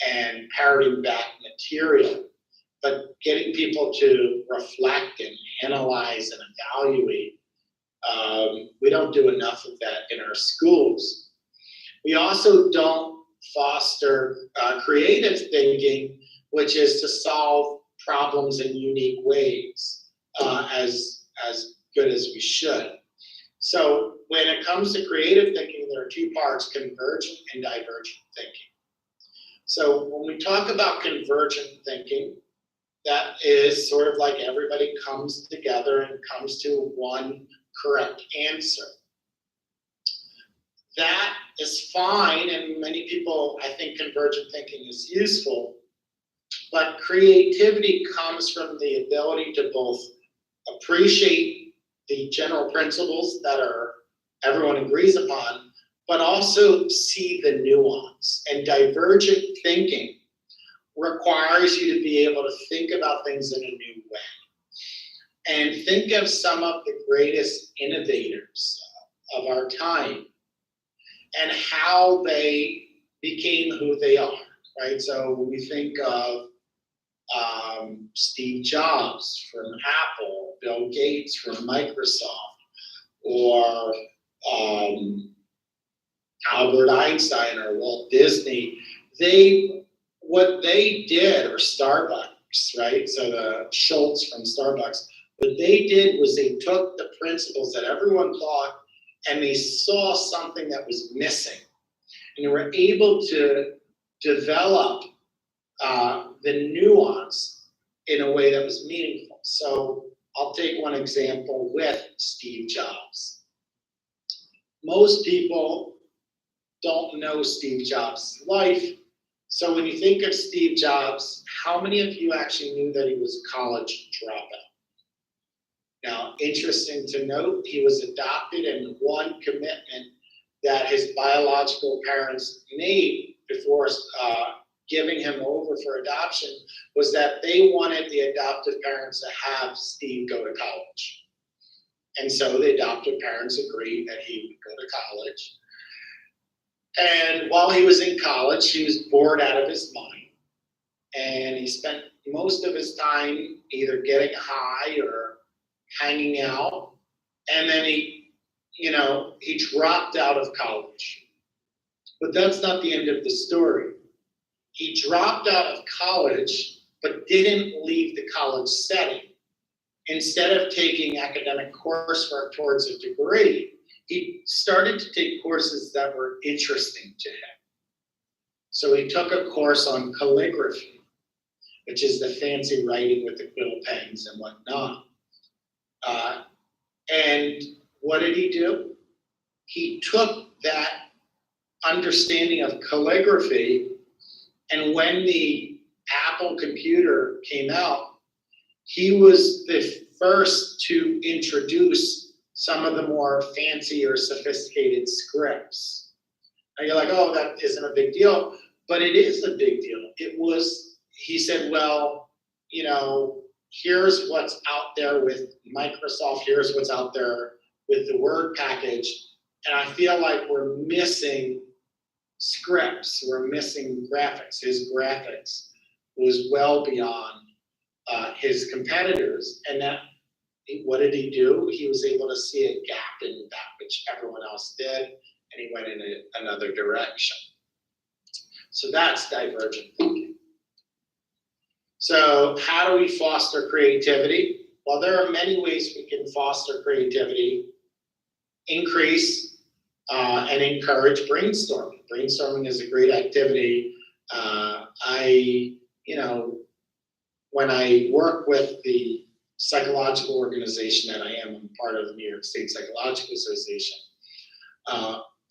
and parroting back material. But getting people to reflect and analyze and evaluate, we don't do enough of that in our schools. We also don't foster creative thinking, which is to solve problems in unique ways as good as we should. So when it comes to creative thinking, there are two parts, convergent and divergent thinking. So when we talk about convergent thinking, that is sort of like everybody comes together and comes to one correct answer. That is fine, and many people, I think convergent thinking is useful, but creativity comes from the ability to both appreciate the general principles that everyone agrees upon, but also see the nuance. And divergent thinking requires you to be able to think about things in a new way. And think of some of the greatest innovators of our time and how they became who they are, right? So when we think of Steve Jobs from Apple, Bill Gates from Microsoft, or Albert Einstein or Walt Disney, what they did, or Starbucks, right? So the Schultz from Starbucks, what they did was they took the principles that everyone thought and they saw something that was missing. And they were able to develop the nuance in a way that was meaningful. So I'll take one example with Steve Jobs. Most people don't know Steve Jobs' life. So when you think of Steve Jobs, how many of you actually knew that he was a college dropout? Now, interesting to note, he was adopted, and one commitment that his biological parents made before giving him over for adoption was that they wanted the adoptive parents to have Steve go to college. And so the adoptive parents agreed that he would go to college. And while he was in college, he was bored out of his mind. and he spent most of his time either getting high or hanging out. And then he dropped out of college. But that's not the end of the story. He dropped out of college, but didn't leave the college setting. Instead of taking academic coursework towards a degree, he started to take courses that were interesting to him. So he took a course on calligraphy, which is the fancy writing with the quill pens and whatnot. And what did he do? He took that understanding of calligraphy, and when the Apple computer came out, he was the first to introduce some of the more fancy or sophisticated scripts. And you're like, oh, that isn't a big deal, but it is a big deal. He said, well, here's what's out there with Microsoft, here's what's out there with the Word package, and I feel like we're missing scripts, we're missing graphics. His graphics was well beyond his competitors, and what did he do? He was able to see a gap in that which everyone else did, and he went in another direction. So that's divergent thinking. So how do we foster creativity? Well, there are many ways we can foster creativity. Increase and encourage brainstorming. Brainstorming is a great activity. When I work with the psychological organization that I am, I'm part of the New York State Psychological Association.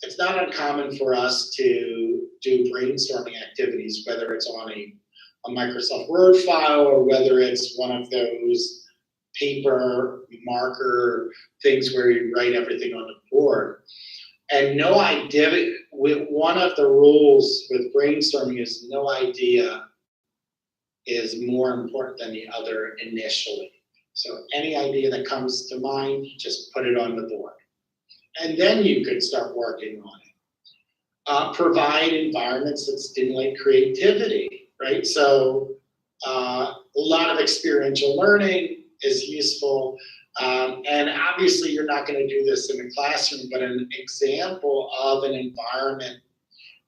It's not uncommon for us to do brainstorming activities, whether it's on a Microsoft Word file or whether it's one of those paper marker things where you write everything on the board. And no idea, one of the rules with brainstorming is no idea is more important than the other initially. So any idea that comes to mind, just put it on the board. And then you could start working on it. Provide environments that stimulate creativity, right? So a lot of experiential learning is useful. And obviously you're not going to do this in a classroom, but an example of an environment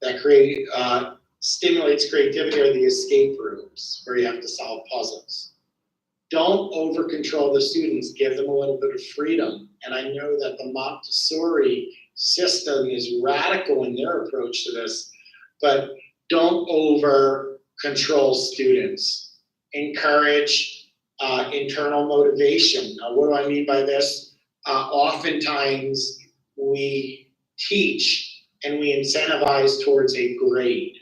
that stimulates creativity are the escape rooms where you have to solve puzzles. Don't over control the students, give them a little bit of freedom. And I know that the Montessori system is radical in their approach to this, but don't over control students. Encourage internal motivation. Now, what do I mean by this? Oftentimes we teach and we incentivize towards a grade.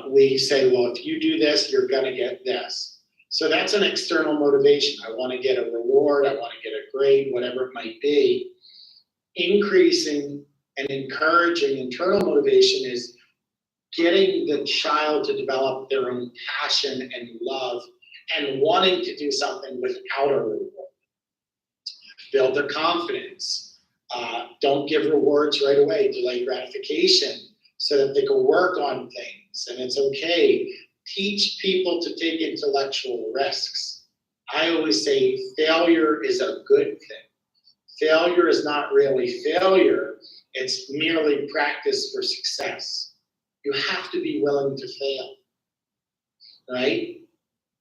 We say, well, if you do this, you're gonna get this. So that's an external motivation. I wanna get a reward, I wanna get a grade, whatever it might be. Increasing and encouraging internal motivation is getting the child to develop their own passion and love and wanting to do something without a reward. Build their confidence. Don't give rewards right away. Delay gratification so that they can work on things. And it's okay. Teach people to take intellectual risks. I always say failure is a good thing. Failure is not really failure. It's merely practice for success. You have to be willing to fail, right?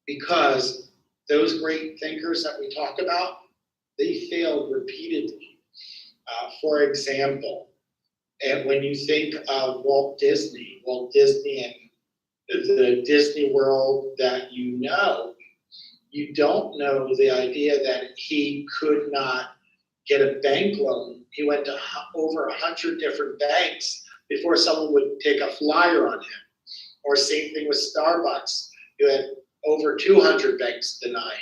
Because those great thinkers that we talk about, they failed repeatedly. For example, and when you think of Walt Disney and the Disney World that you don't know the idea that he could not get a bank loan. He went to over 100 different banks before someone would take a flyer on him. Or same thing with Starbucks. You had over 200 banks deny him.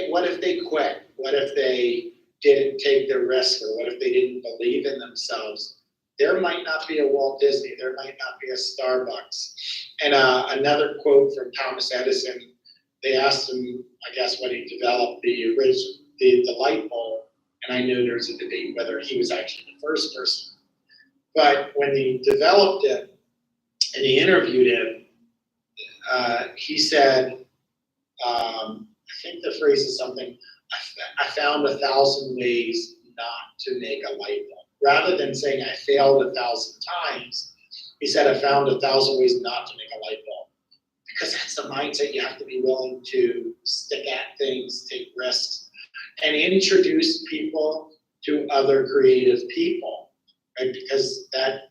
What if they quit? What if they didn't take the risk? Or what if they didn't believe in themselves? There might not be a Walt Disney. There might not be a Starbucks. And another quote from Thomas Edison, they asked him, I guess, when he developed the light bulb, and I know there's a debate whether he was actually the first person. But when he developed it, and he interviewed him, he said, I think the phrase is something, I found 1,000 ways not to make a light bulb. Rather than saying I failed 1,000 times, he said I found 1,000 ways not to make a light bulb. Because that's the mindset. You have to be willing to stick at things, take risks, and introduce people to other creative people, right? Because that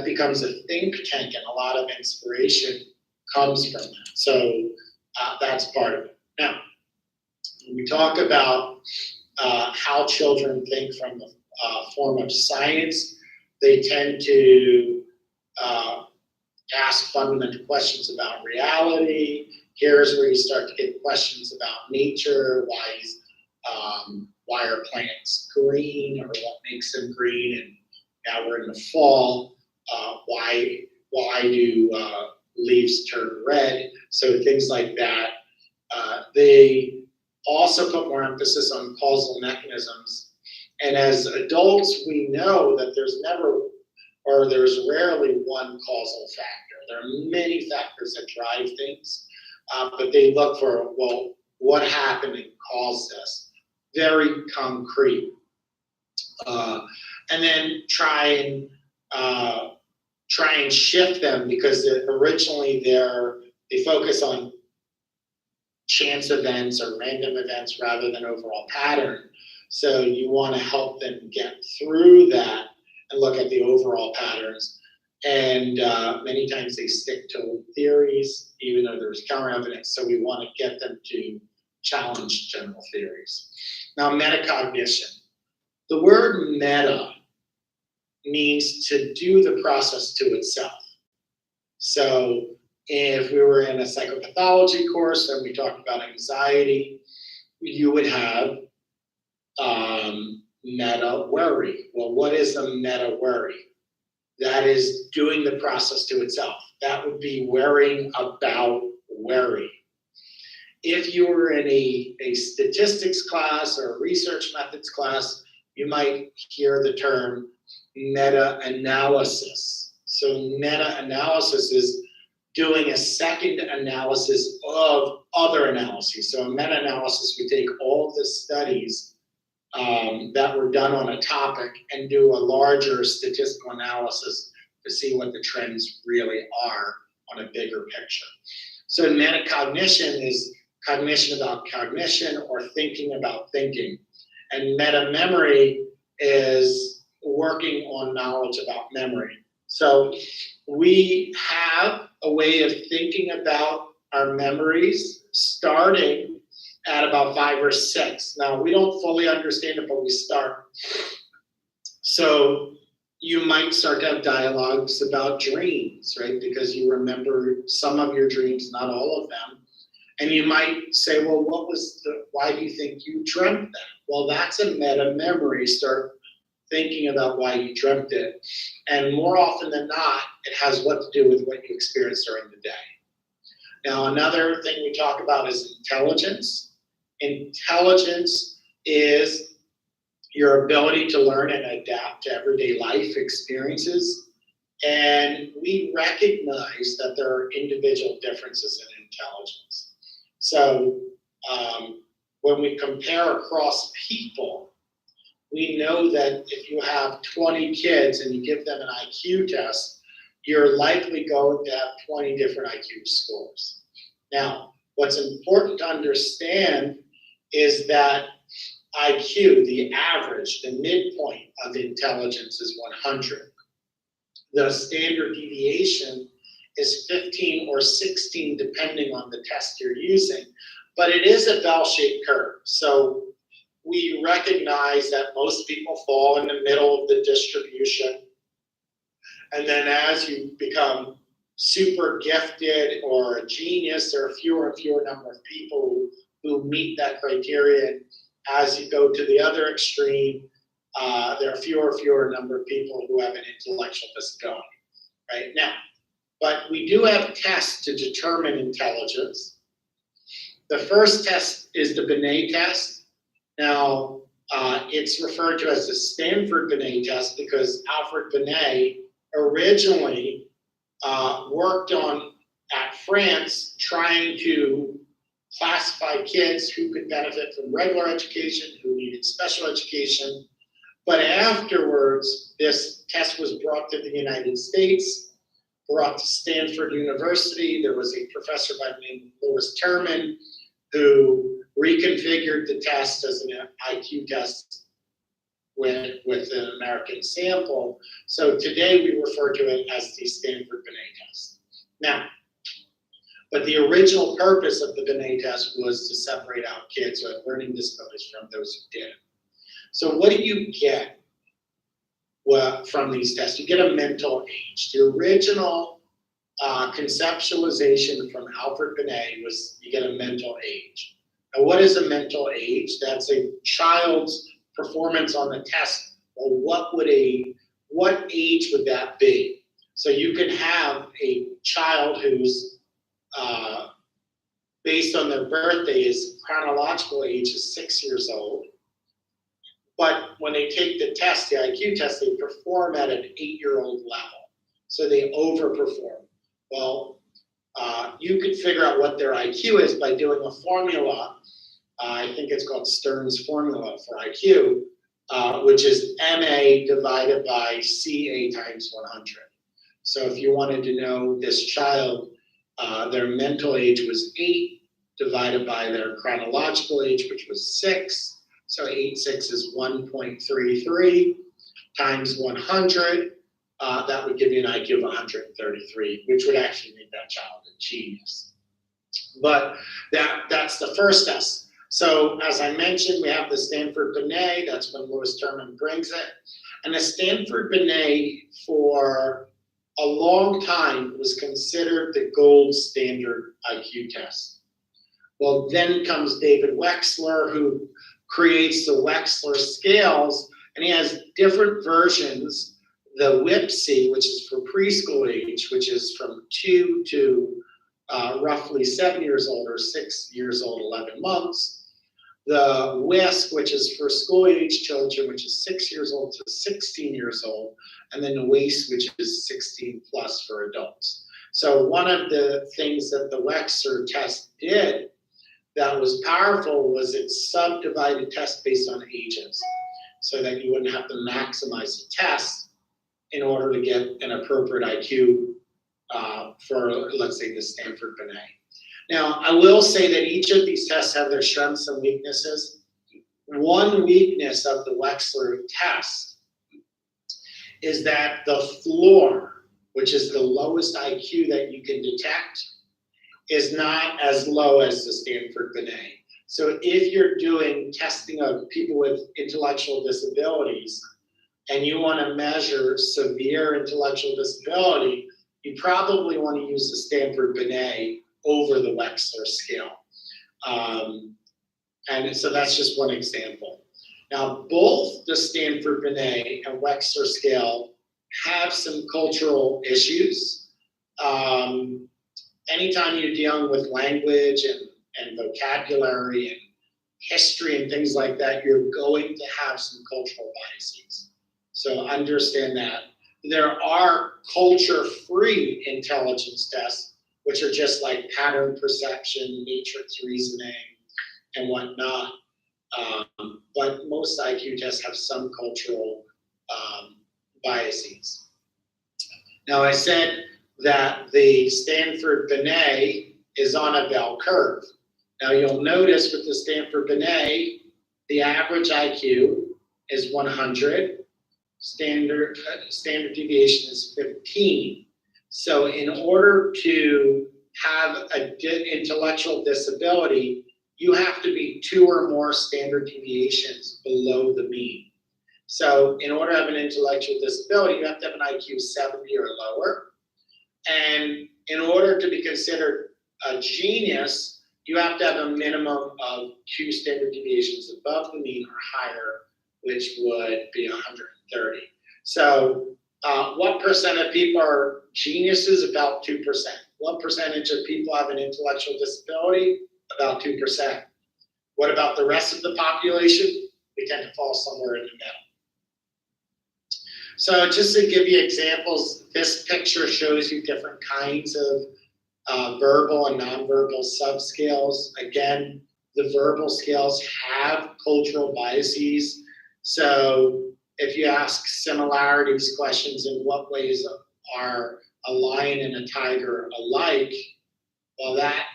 becomes a think tank, and a lot of inspiration comes from that. So that's part of it. Now, when we talk about how children think from the form of science, they tend to ask fundamental questions about reality. Here's where you start to get questions about nature, why are plants green, or what makes them green, and now we're in the fall, why do leaves turn red, so things like that. They also put more emphasis on causal mechanisms, and as adults we know that there's rarely one causal factor. There are many factors that drive things, but they look for, well, what happened and caused this? Very concrete. And then try and shift them, because originally they focus on chance events or random events rather than overall pattern. So you want to help them get through that and look at the overall patterns. And many times they stick to theories, even though there's counter evidence. So we want to get them to challenge general theories. Now, metacognition. The word meta means to do the process to itself. So if we were in a psychopathology course and we talked about anxiety, you would have meta worry. Well, what is a meta worry? That is doing the process to itself. That would be worrying about worry. If you were in a statistics class or a research methods class, you might hear the term meta-analysis. So meta-analysis is doing a second analysis of other analyses. So a meta-analysis, we take all the studies that were done on a topic and do a larger statistical analysis to see what the trends really are on a bigger picture. So metacognition is cognition about cognition, or thinking about thinking. And meta-memory is working on knowledge about memory. So we have a way of thinking about our memories starting at about 5 or 6. Now, we don't fully understand it, but we start. So you might start to have dialogues about dreams, right? Because you remember some of your dreams, not all of them. And you might say, well, why do you think you dreamt that? Well, that's a meta memory. Start thinking about why you dreamt it. And more often than not, it has what to do with what you experienced during the day. Now, another thing we talk about is intelligence. Intelligence is your ability to learn and adapt to everyday life experiences. And we recognize that there are individual differences in intelligence. So when we compare across people, we know that if you have 20 kids and you give them an IQ test, you're likely going to have 20 different IQ scores. Now, what's important to understand is that IQ, the average, the midpoint of intelligence is 100. The standard deviation is 15 or 16, depending on the test you're using. But it is a bell-shaped curve. So we recognize that most people fall in the middle of the distribution. And then as you become super gifted or a genius, there are fewer and fewer number of people who meet that criteria. As you go to the other extreme, there are fewer and fewer number of people who have an intellectual disability, right? Now, but we do have tests to determine intelligence. The first test is the Binet test. Now, it's referred to as the Stanford Binet test because Alfred Binet originally worked on at France trying to classify kids who could benefit from regular education, who needed special education. But afterwards, this test was brought to the United States, brought to Stanford University. There was a professor by the name of Lewis Terman who reconfigured the test as an IQ test with an American sample. So today we refer to it as the Stanford Binet test. Now, but the original purpose of the Binet test was to separate out kids who had learning disabilities from those who didn't. So what do you get from these tests? You get a mental age. The original conceptualization from Alfred Binet was you get a mental age. Now, what is a mental age? That's a child's performance on the test. Well, what age would that be? So you can have a child who's based on their birthday, his chronological age is 6 years old. But when they take the test, the IQ test, they perform at an 8-year-old level. So they overperform. Well, you could figure out what their IQ is by doing a formula. I think it's called Stern's formula for IQ, which is MA divided by CA times 100. So if you wanted to know this child, their mental age was 8 divided by their chronological age, which was 6. So 8 6 is 1.33 times 100. That would give you an IQ of 133, which would actually make that child a genius. But that's the first test. So as I mentioned, we have the Stanford Binet. That's when Lewis Terman brings it. And the Stanford Binet for a long time was considered the gold standard IQ test. Well, then comes David Wexler, who creates the Wexler scales, and he has different versions. The hbse, which is for preschool age, which is from 2 to roughly 7 years old or 6 years old, 11 months. The WISC, which is for school age children, which is 6 years old to 16 years old. And then the WACE, which is 16 plus for adults. So one of the things that the Wexler test did that was powerful was it subdivided tests based on ages so that you wouldn't have to maximize the test in order to get an appropriate IQ for, let's say, the Stanford Binet. Now, I will say that each of these tests have their strengths and weaknesses. One weakness of the Wexler test is that the floor, which is the lowest IQ that you can detect, is not as low as the Stanford Binet. So if you're doing testing of people with intellectual disabilities and you want to measure severe intellectual disability, you probably want to use the Stanford Binet over the Wexler scale. And so that's just one example. Now, both the Stanford Binet and Wexler scale have some cultural issues. Anytime you're dealing with language and vocabulary and history and things like that, you're going to have some cultural biases. So understand that. There are culture-free intelligence tests, which are just like pattern perception, matrix reasoning, and whatnot. But most IQ tests have some cultural biases. Now, I said that the Stanford Binet is on a bell curve. Now, you'll notice with the Stanford Binet, the average IQ is 100. Standard deviation is 15. So in order to have an intellectual disability, you have to be 2 or more standard deviations below the mean. So in order to have an intellectual disability, you have to have an IQ 70 or lower. And in order to be considered a genius, you have to have a minimum of 2 standard deviations above the mean or higher, which would be 130. So what percent of people are geniuses? About 2%. What percentage of people have an intellectual disability? About 2%. What about the rest of the population? We tend to fall somewhere in the middle. So just to give you examples, this picture shows you different kinds of verbal and nonverbal subscales. Again, the verbal scales have cultural biases. So if you ask similarities questions, in what ways are a lion and a tiger alike? Well, that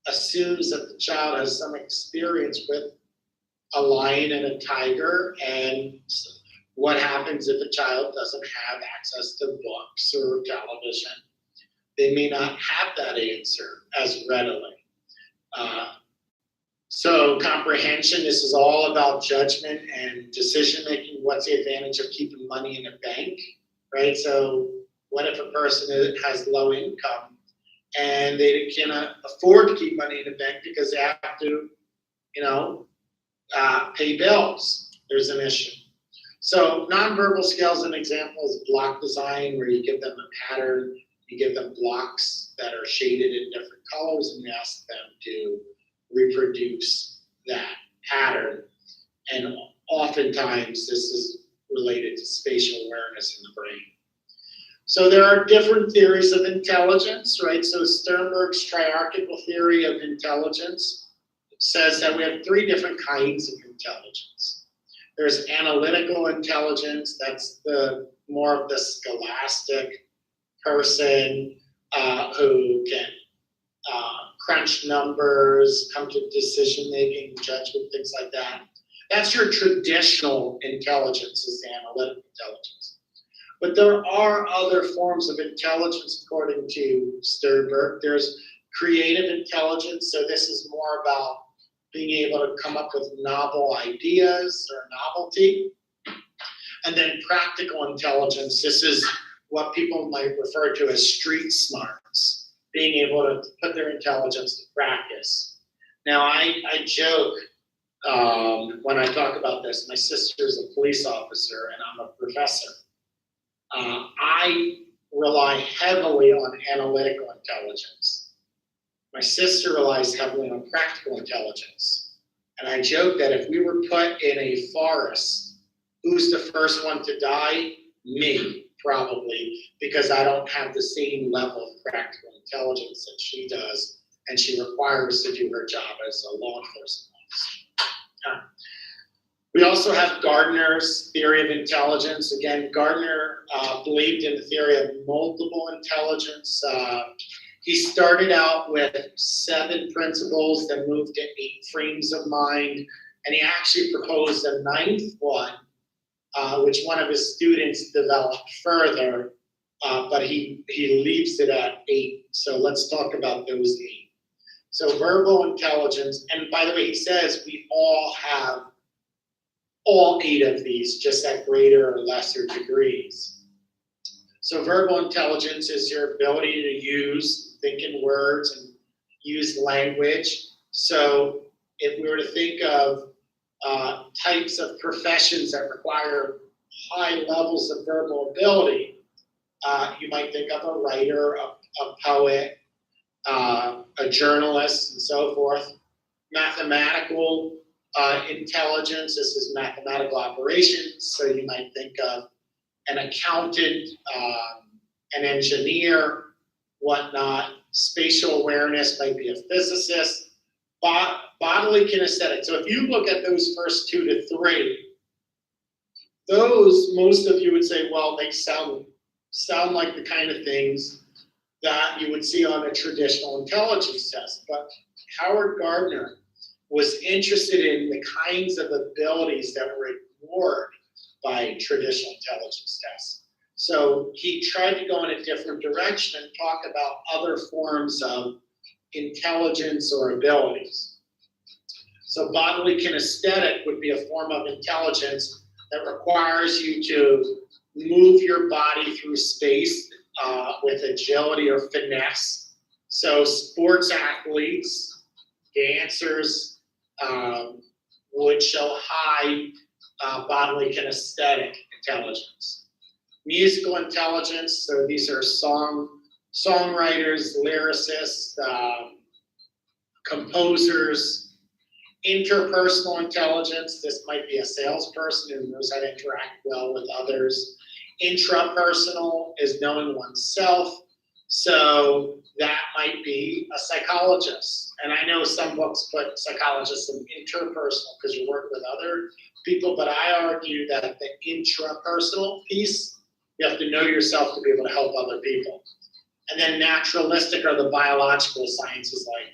assumes that the child has some experience with a lion and a tiger, and what happens if a child doesn't have access to books or television? They may not have that answer as readily. So comprehension, this is all about judgment and decision making. What's the advantage of keeping money in a bank, right? So what if a person has low income and they cannot afford to keep money in the bank because they have to, pay bills? There's an issue. So nonverbal scales, an example is block design, where you give them a pattern, you give them blocks that are shaded in different colors, and you ask them to reproduce that pattern. And oftentimes this is related to spatial awareness in the brain. So there are different theories of intelligence, right? So Sternberg's triarchical theory of intelligence says that we have three different kinds of intelligence. There's analytical intelligence, that's the more of the scholastic person who can crunch numbers, come to decision-making, judgment, things like that. That's your traditional intelligence, is the analytical intelligence. But there are other forms of intelligence, according to Sternberg. There's creative intelligence, so this is more about being able to come up with novel ideas or novelty. And then practical intelligence, this is what people might refer to as street smarts, being able to put their intelligence to practice. Now, I joke when I talk about this. My sister's a police officer and I'm a professor. I rely heavily on analytical intelligence. My sister relies heavily on practical intelligence. And I joke that if we were put in a forest, who's the first one to die? Me, probably, because I don't have the same level of practical intelligence that she does, and she requires to do her job as a law enforcement officer. We also have Gardner's theory of intelligence. Again, Gardner believed in the theory of multiple intelligence. He started out with 7 principles, then moved to 8 frames of mind, and he actually proposed a 9th one, which one of his students developed further, but he leaves it at 8. So let's talk about those 8. So verbal intelligence, and by the way, he says we all have all 8 of these, just at greater or lesser degrees. So verbal intelligence is your ability to think in words and use language. So if we were to think of types of professions that require high levels of verbal ability, you might think of a writer, a poet, a journalist, and so forth. Mathematical intelligence, this is mathematical operations, so you might think of an accountant, an engineer, whatnot. Spatial awareness might be a physicist. Bodily kinesthetic. So if you look at those first 2 to 3, those, most of you would say, well, they sound like the kind of things that you would see on a traditional intelligence test. But Howard Gardner was interested in the kinds of abilities that were ignored by traditional intelligence tests. So he tried to go in a different direction and talk about other forms of intelligence or abilities. So bodily kinesthetic would be a form of intelligence that requires you to move your body through space with agility or finesse. So sports athletes, dancers would show high bodily kinesthetic intelligence. Musical intelligence, so these are songwriters, lyricists, composers, Interpersonal intelligence, this might be a salesperson who knows how to interact well with others. Intrapersonal is knowing oneself, so that might be a psychologist. And I know some books put psychologists in interpersonal because you work with other people, but I argue that the intrapersonal piece, you have to know yourself to be able to help other people. And then naturalistic are the biological sciences like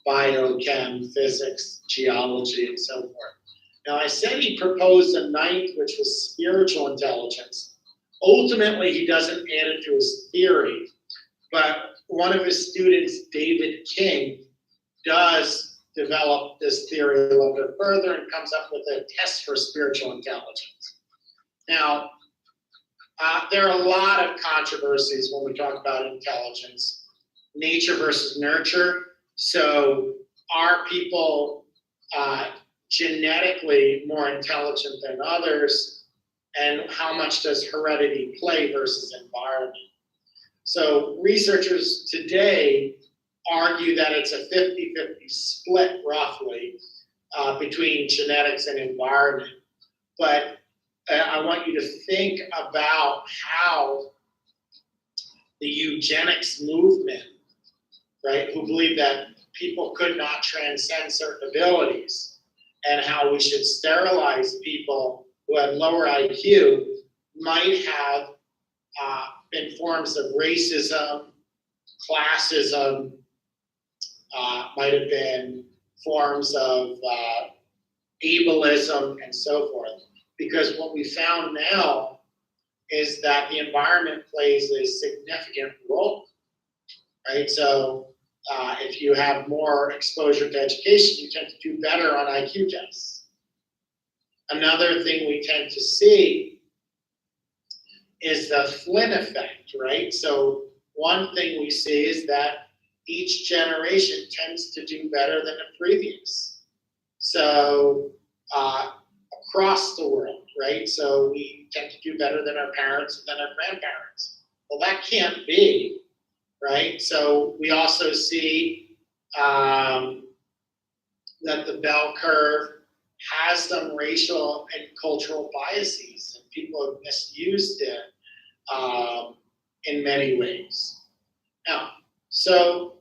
biochem, physics, geology, and so forth. Now, I said he proposed a ninth, which was spiritual intelligence. Ultimately, he doesn't add it to his theory, but one of his students, David King, does develop this theory a little bit further and comes up with a test for spiritual intelligence. Now, there are a lot of controversies when we talk about intelligence, nature versus nurture. So are people genetically more intelligent than others? And how much does heredity play versus environment? So researchers today argue that it's a 50-50 split roughly between genetics and environment. But I want you to think about how the eugenics movement, right, who believe that people could not transcend certain abilities, and how we should sterilize people who have lower IQ, might have been forms of racism, classism, might have been forms of ableism, and so forth. Because what we found now is that the environment plays a significant role, right? So if you have more exposure to education, you tend to do better on IQ tests. Another thing we tend to see is the Flynn effect, right? So one thing we see is that each generation tends to do better than the previous. So across the world, right? So we tend to do better than our parents and than our grandparents. Well, that can't be, right? So we also see that the bell curve has some racial and cultural biases, and people have misused it in many ways. Now, so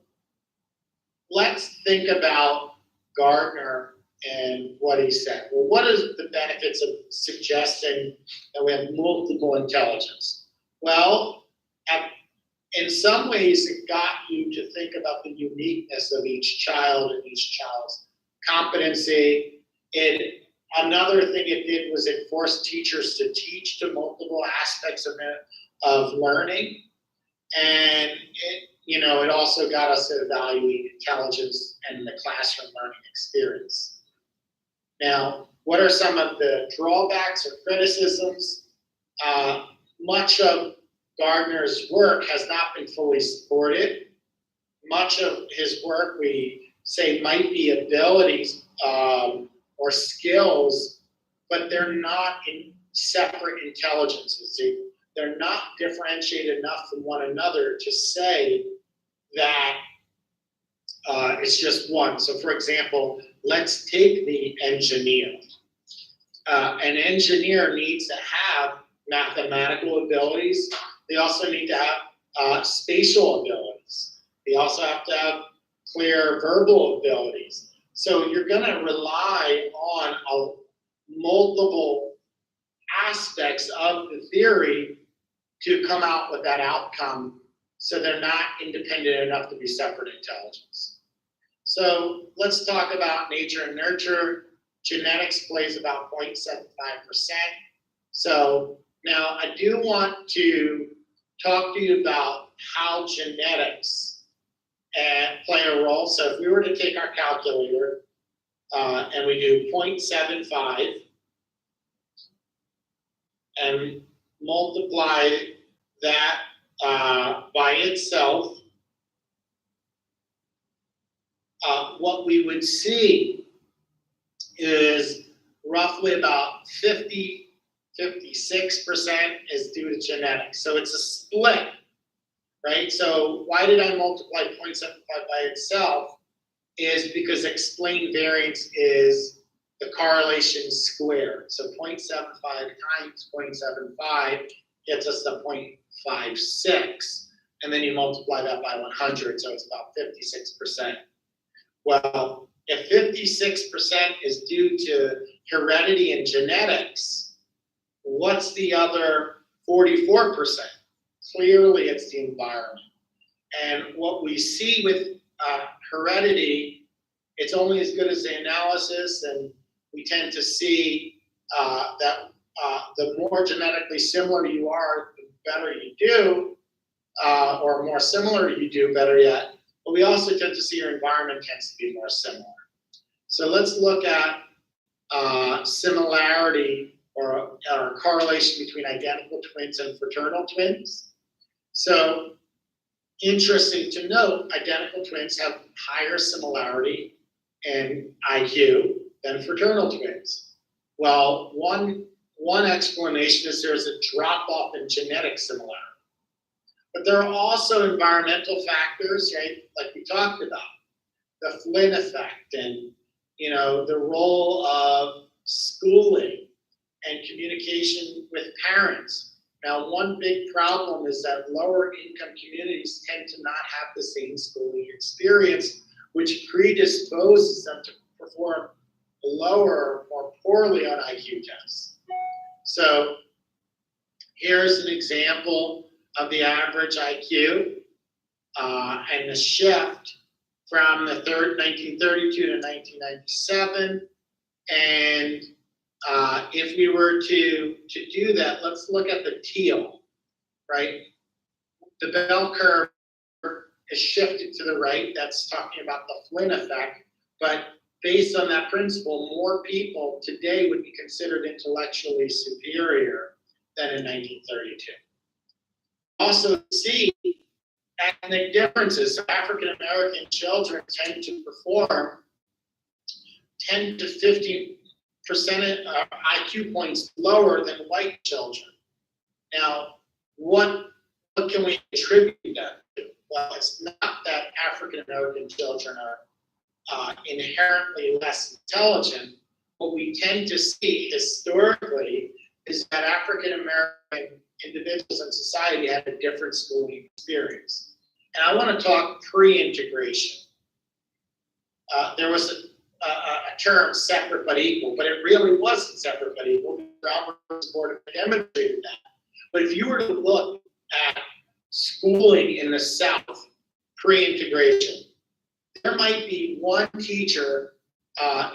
let's think about Gardner and what he said. Well, what is the benefits of suggesting that we have multiple intelligence? Well, in some ways, it got you to think about the uniqueness of each child and each child's competency. Another thing it did was it forced teachers to teach to multiple aspects of learning. And it also got us to evaluate intelligence and the classroom learning experience. Now, what are some of the drawbacks or criticisms? Much of Gardner's work has not been fully supported. Much of his work, we say, might be abilities or skills, but they're not in separate intelligences. They're not differentiated enough from one another to say that it's just one. So for example, let's take the engineer. An engineer needs to have mathematical abilities. They also need to have spatial abilities. They also have to have clear verbal abilities. So you're going to rely on multiple aspects of the theory to come out with that outcome, so they're not independent enough to be separate intelligence. So let's talk about nature and nurture. Genetics plays about 0.75%. So now I do want to talk to you about how genetics play a role. So if we were to take our calculator and we do 0.75 and multiply that by itself, what we would see is roughly about 56% is due to genetics. So it's a split, right? So why did I multiply 0.75 by itself? is because explained variance is the correlation squared. So 0.75 times 0.75 gets us to 0.56. And then you multiply that by 100, so it's about 56%. Well, if 56% is due to heredity and genetics, what's the other 44%? Clearly, it's the environment. And what we see with heredity, it's only as good as the analysis, and we tend to see that the more genetically similar you are, the better you do, or more similar you do, better yet. But we also tend to see your environment tends to be more similar. So let's look at similarity or correlation between identical twins and fraternal twins. So interesting to note, identical twins have higher similarity in IQ than fraternal twins. Well, one explanation is there's a drop-off in genetic similarity. But there are also environmental factors, right, like we talked about, the Flynn effect and, you know, the role of schooling and communication with parents. Now, one big problem is that lower income communities tend to not have the same schooling experience, which predisposes them to perform lower, more poorly on IQ tests. So here's an example of the average IQ and the shift from the 1932 to 1997. And if we were to do that, let's look at the teal, right? The bell curve is shifted to the right. That's talking about the Flynn effect. But based on that principle, more people today would be considered intellectually superior than in 1932. Also see ethnic differences. So African American children tend to perform 10 to 15% IQ points lower than white children. Now, what can we attribute that to? Well, it's not that African American children are inherently less intelligent. What we tend to see historically is that African American individuals in society have a different schooling experience. And I want to talk pre-integration. There was a term, separate but equal, but it really wasn't separate but equal. Robert's board demonstrated that. But if you were to look at schooling in the South pre-integration, there might be one teacher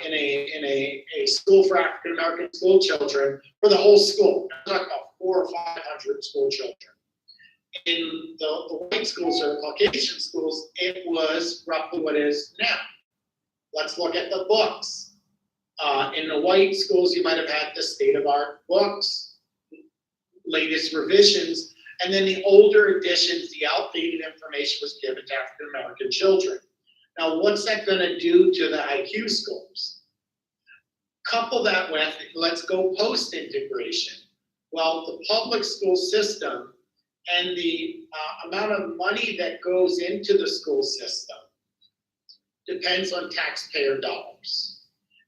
in a school for African American school children for the whole school. I'm talking about 400 or 500 school children. In the white schools or the Caucasian schools, it was roughly what it is now. Let's look at the books. In the white schools, you might have had the state-of-art books, latest revisions, and then the older editions, the outdated information was given to African American children. Now, what's that going to do to the IQ scores? Couple that with, let's go post-integration. Well, the public school system and the amount of money that goes into the school system depends on taxpayer dollars.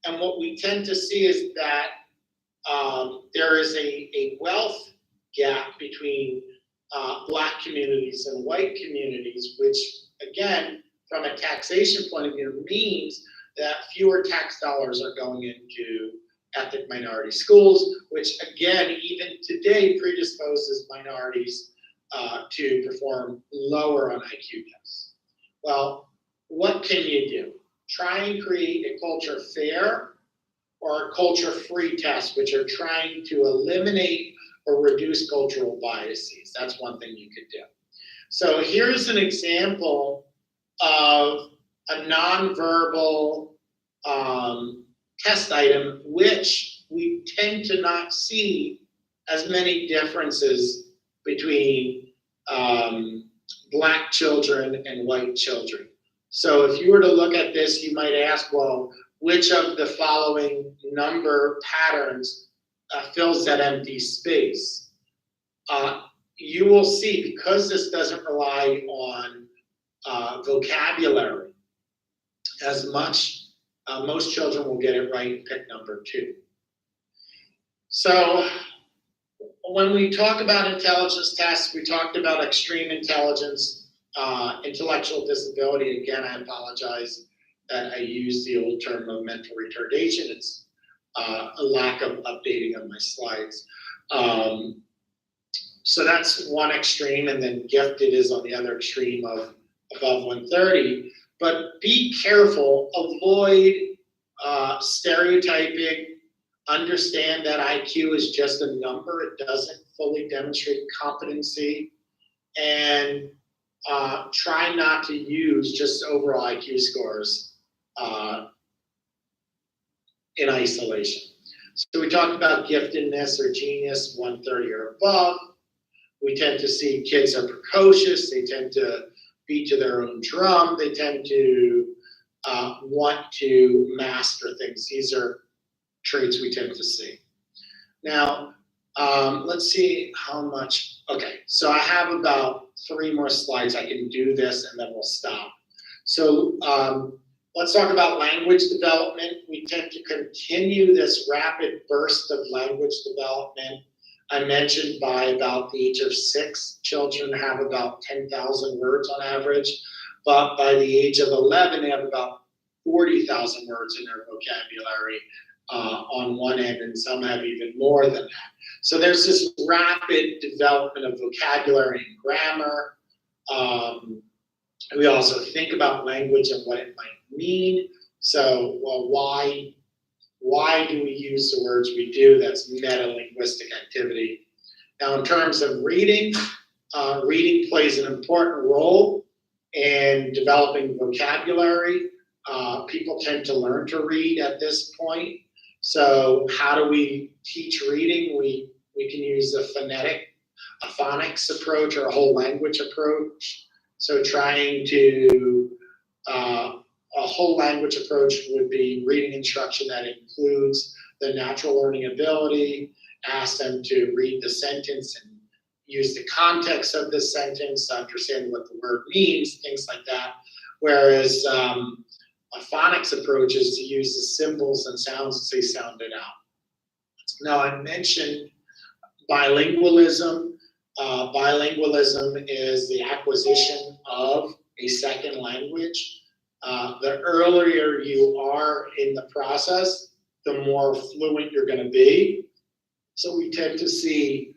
And what we tend to see is that there is a wealth gap between Black communities and white communities, which, again, from a taxation point of view, means that fewer tax dollars are going into ethnic minority schools, which, again, even today predisposes minorities to perform lower on IQ tests. Well, what can you do? Try and create a culture fair or a culture free test, which are trying to eliminate or reduce cultural biases. That's one thing you could do. So here's an example of a nonverbal test item, which we tend to not see as many differences between Black children and white children. So if you were to look at this, you might ask, well, which of the following number patterns fills that empty space? You will see, because this doesn't rely on vocabulary, as much. Most children will get it right and pick number 2. So when we talk about intelligence tests, we talked about extreme intelligence, intellectual disability. Again, I apologize that I used the old term of mental retardation. It's a lack of updating on my slides. So that's one extreme, and then gifted is on the other extreme of above 130. But be careful, avoid stereotyping. Understand that IQ is just a number. It doesn't fully demonstrate competency. And try not to use just overall IQ scores in isolation. So we talked about giftedness or genius, 130 or above. We tend to see kids are precocious. They tend to beat to their own drum. They tend to want to master things. These are traits we tend to see. Now, let's see how much. Okay, so I have about 3 more slides. I can do this and then we'll stop. So let's talk about language development. We tend to continue this rapid burst of language development. I mentioned by about the age of 6, children have about 10,000 words on average, but by the age of 11, they have about 40,000 words in their vocabulary on one end, and some have even more than that. So there's this rapid development of vocabulary and grammar. We also think about language and what it might mean. So, well, why do we use the words we do? That's meta-linguistic activity. Now, in terms of reading, reading plays an important role in developing vocabulary. People tend to learn to read at this point. So how do we teach reading? We can use a phonics approach or a whole language approach. So trying to, a whole language approach would be reading instruction that includes the natural learning ability, ask them to read the sentence and use the context of the sentence to understand what the word means, things like that. Whereas a phonics approach is to use the symbols and sounds as they sound it out. Now, I mentioned bilingualism. Bilingualism is the acquisition of a second language. The earlier you are in the process, the more fluent you're going to be. So we tend to see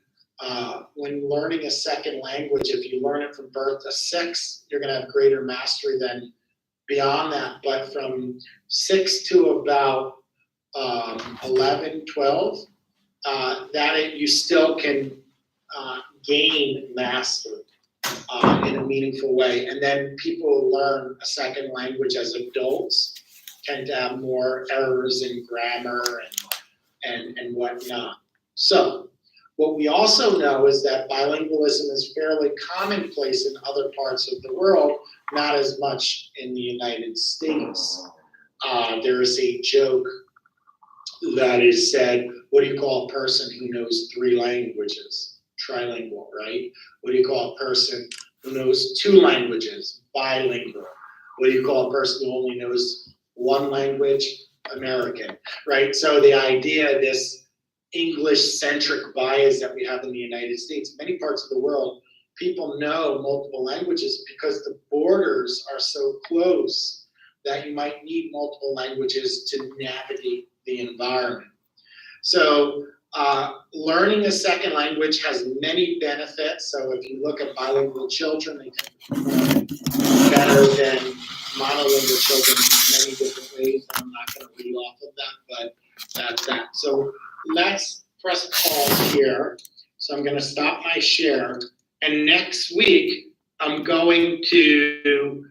when learning a second language, if you learn it from birth to 6, you're going to have greater mastery than beyond that. But from 6 to about 11, 12, you still can gain mastery in a meaningful way. And then people who learn a second language as adults tend to have more errors in grammar and whatnot. So what we also know is that bilingualism is fairly commonplace in other parts of the world, not as much in the United States. There is a joke that is said, what do you call a person who knows 3 languages? Trilingual, right? What do you call a person who knows 2 languages? Bilingual. What do you call a person who only knows 1 language? American, right? So the idea, this English-centric bias that we have in the United States, many parts of the world, people know multiple languages because the borders are so close that you might need multiple languages to navigate the environment. So learning a second language has many benefits. So if you look at bilingual children, they tend to perform better than monolingual children in many different ways. I'm not going to read off of that, but that's that. So let's press pause here. So I'm going to stop my share. And next week, I'm going to